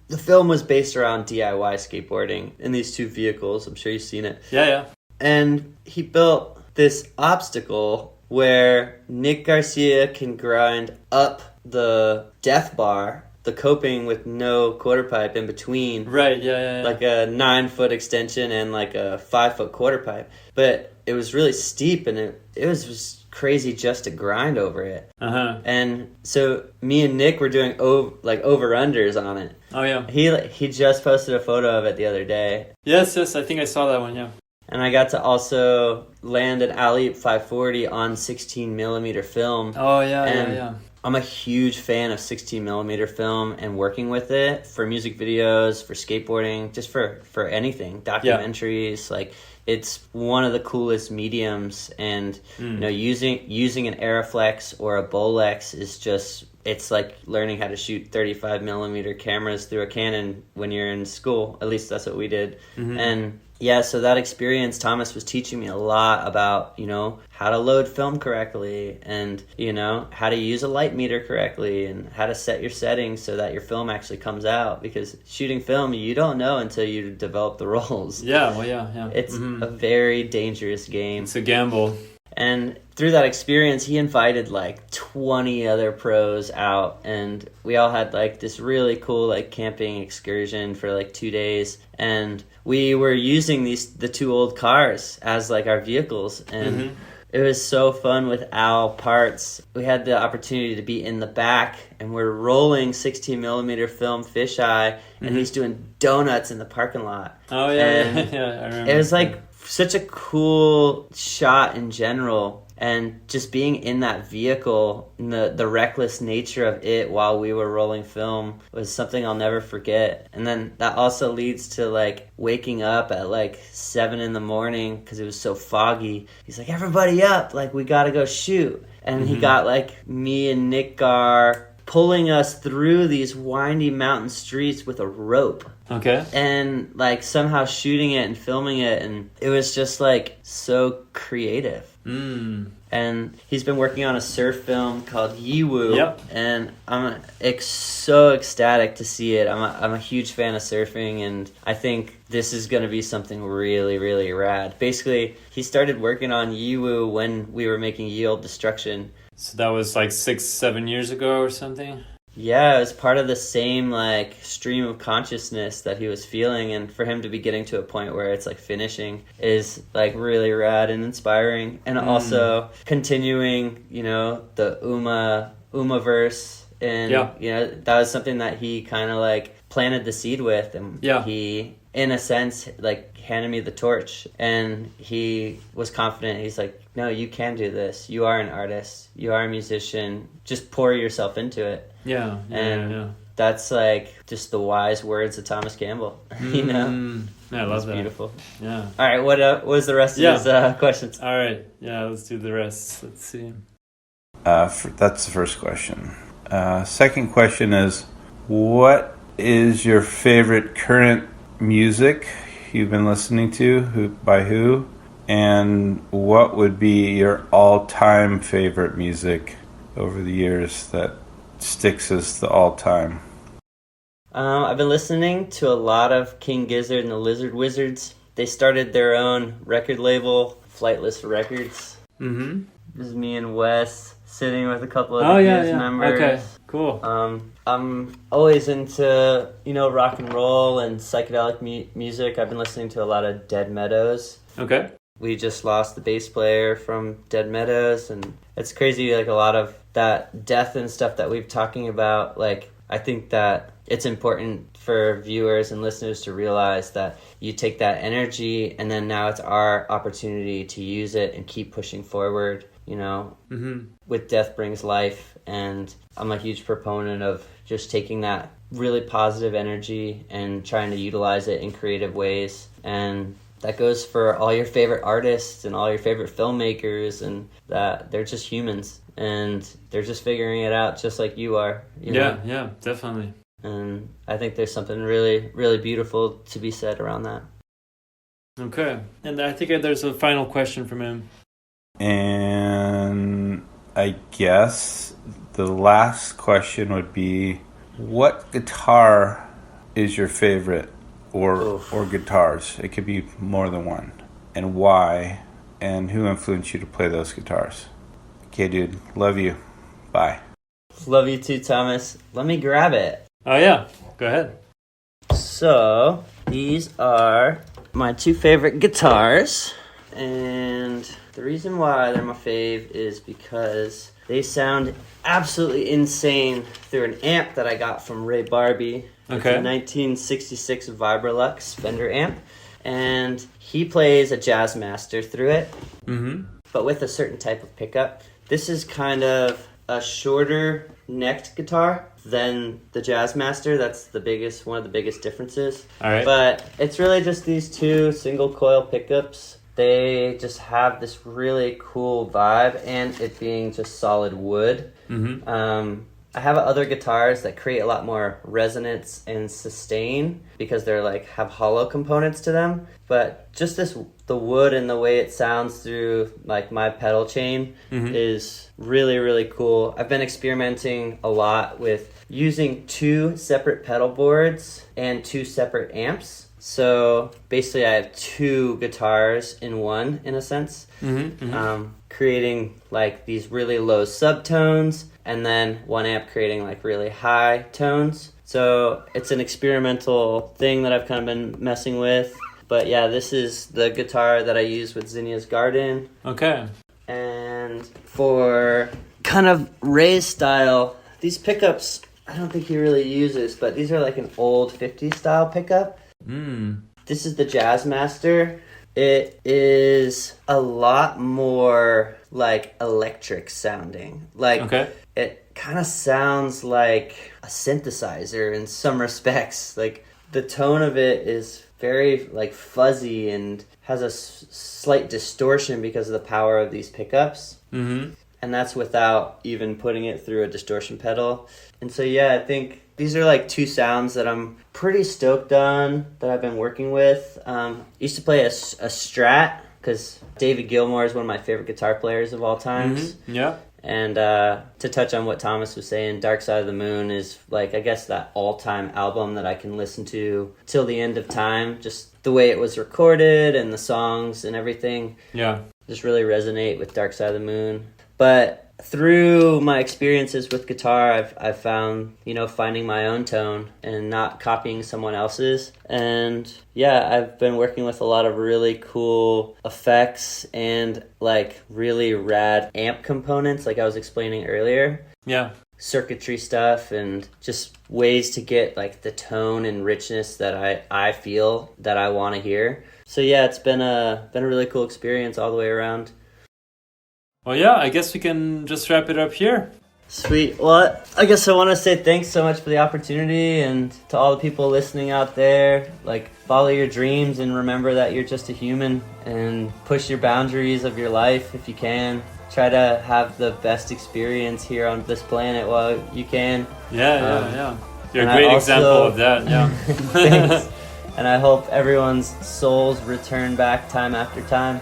the film was based around DIY skateboarding in these 2 vehicles. I'm sure you've seen it. Yeah. And he built this obstacle where Nick Garcia can grind up the death bar, the coping with no quarter pipe in between. Right, yeah. Like a 9-foot extension and like a 5-foot quarter pipe. But it was really steep, and it was just crazy just to grind over it. And so me and Nick were doing over-unders on it. Oh, yeah. He just posted a photo of it the other day. Yes, I think I saw that one, yeah. And I got to also land an alley 540 on 16 millimeter film. Oh, yeah. I'm a huge fan of 16 millimeter film and working with it for music videos, for skateboarding, just for anything, documentaries. Like, it's one of the coolest mediums, and you know, using an Aeroflex or a Bolex is just, it's like learning how to shoot 35 millimeter cameras through a Canon when you're in school. At least that's what we did. And yeah, so that experience, Thomas was teaching me a lot about, you know, how to load film correctly, and, you know, how to use a light meter correctly, and how to set your settings so that your film actually comes out. Because shooting film, you don't know until you develop the rolls. Yeah, well, yeah. It's a very dangerous game. It's a gamble. And through that experience, he invited like 20 other pros out, and we all had like this really cool like camping excursion for like 2 days, and we were using the two old cars as like our vehicles, and it was so fun with Al Parts. We had the opportunity to be in the back, and we're rolling 16 millimeter film fisheye, and he's doing donuts in the parking lot. Oh yeah, and yeah, I remember. It was like such a cool shot in general, and just being in that vehicle, and the reckless nature of it while we were rolling film was something I'll never forget. And then that also leads to like waking up at like 7 a.m. because it was so foggy. He's like, everybody up, like we gotta go shoot. And he got like me and Nick Gar pulling us through these windy mountain streets with a rope. Okay. And like somehow shooting it and filming it, and it was just like so creative. And he's been working on a surf film called Yiwu. Yep. And I'm so ecstatic to see it. I'm a huge fan of surfing, and I think this is going to be something really, really rad. Basically, he started working on Yiwu when we were making Ye Olde Destruction. So that was like 6-7 years ago or something? Yeah, it was part of the same like stream of consciousness that he was feeling, and for him to be getting to a point where it's like finishing is like really rad and inspiring. And also continuing, you know, the Umaverse, and you know, that was something that he kind of like planted the seed with, and he in a sense like handed me the torch, and he was confident. He's like, no, you can do this. You are an artist. You are a musician. Just pour yourself into it. Yeah. That's like just the wise words of Thomas Campbell. You know? Yeah, I love that. Beautiful. Yeah. All right, what was the rest of his questions? All right. Yeah, let's do the rest. Let's see. That's the first question. Second question is, what is your favorite current music you've been listening to? By who? And what would be your all-time favorite music over the years that sticks as the all-time? I've been listening to a lot of King Gizzard and the Lizard Wizards. They started their own record label, Flightless Records. This is me and Wes sitting with a couple of members. Okay, cool. I'm always into, you know, rock and roll and psychedelic music. I've been listening to a lot of Dead Meadows. Okay. We just lost the bass player from Dead Meadows, and it's crazy, like a lot of that death and stuff that we've talking about. Like, I think that it's important for viewers and listeners to realize that you take that energy, and then now it's our opportunity to use it and keep pushing forward, you know. With death brings life, and I'm a huge proponent of just taking that really positive energy and trying to utilize it in creative ways. And that goes for all your favorite artists and all your favorite filmmakers, and that they're just humans, and they're just figuring it out just like you are. You know? Yeah, definitely. And I think there's something really, really beautiful to be said around that. Okay. And I think there's a final question from him. And I guess the last question would be, what guitar is your favorite? Or guitars. It could be more than one. And why? And who influenced you to play those guitars? Okay, dude. Love you. Bye. Love you too, Thomas. Let me grab it. Oh, yeah. Go ahead. So, these are my two favorite guitars. And the reason why they're my fave is because they sound absolutely insane through an amp that I got from Ray Barbee. It's a 1966 Vibrolux Fender amp, and he plays a Jazzmaster through it, but with a certain type of pickup. This is kind of a shorter necked guitar than the Jazzmaster. That's one of the biggest differences. All right. But it's really just these two single coil pickups. They just have this really cool vibe, and it being just solid wood. Mm-hmm. I have other guitars that create a lot more resonance and sustain because they're like have hollow components to them. But just the wood and the way it sounds through like my pedal chain is really, really cool. I've been experimenting a lot with using 2 separate pedal boards and 2 separate amps. So basically I have 2 guitars in one, in a sense, creating like these really low subtones, and then 1 amp creating like really high tones. So it's an experimental thing that I've kind of been messing with. But yeah, this is the guitar that I use with Zinnia's Garden. Okay. And for kind of Ray's style, these pickups, I don't think he really uses, but these are like an old 50s style pickup. This is the Jazzmaster. It is a lot more like electric sounding. Like it kind of sounds like a synthesizer in some respects. Like the tone of it is very like fuzzy and has a slight distortion because of the power of these pickups. And that's without even putting it through a distortion pedal. And so yeah, I think these are like 2 sounds that I'm pretty stoked on, that I've been working with. Used to play a Strat because David Gilmour is one of my favorite guitar players of all times. Yeah. And to touch on what Thomas was saying, Dark Side of the Moon is like, I guess, that all-time album that I can listen to till the end of time. Just the way it was recorded and the songs and everything. Yeah. Just really resonate with Dark Side of the Moon. But through my experiences with guitar, I've found, finding my own tone and not copying someone else's. And yeah, I've been working with a lot of really cool effects and like really rad amp components, like I was explaining earlier. Yeah. Circuitry stuff and just ways to get like the tone and richness that I feel that I want to hear. So yeah, it's been a really cool experience all the way around. Well, yeah, I guess we can just wrap it up here. Sweet. Well, I guess I want to say thanks so much for the opportunity, and to all the people listening out there, like, follow your dreams and remember that you're just a human, and push your boundaries of your life if you can. Try to have the best experience here on this planet while you can. Yeah. You're a great example of that, yeah. Thanks. And I hope everyone's souls return back time after time.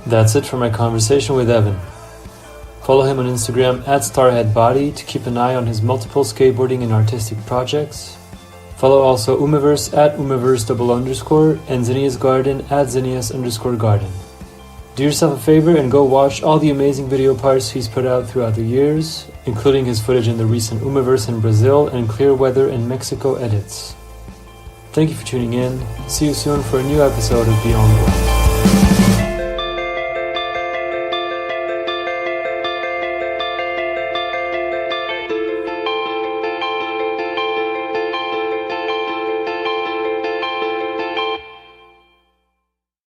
That's it for my conversation with Evan. Follow him on Instagram @StarheadBody to keep an eye on his multiple skateboarding and artistic projects. Follow also Umaverse @Umaverse__ and Zinnia's Garden @Zinnias_garden. Do yourself a favor and go watch all the amazing video parts he's put out throughout the years, including his footage in the recent Umaverse in Brazil and Clear Weather in Mexico edits. Thank you for tuning in. See you soon for a new episode of Beyond Board.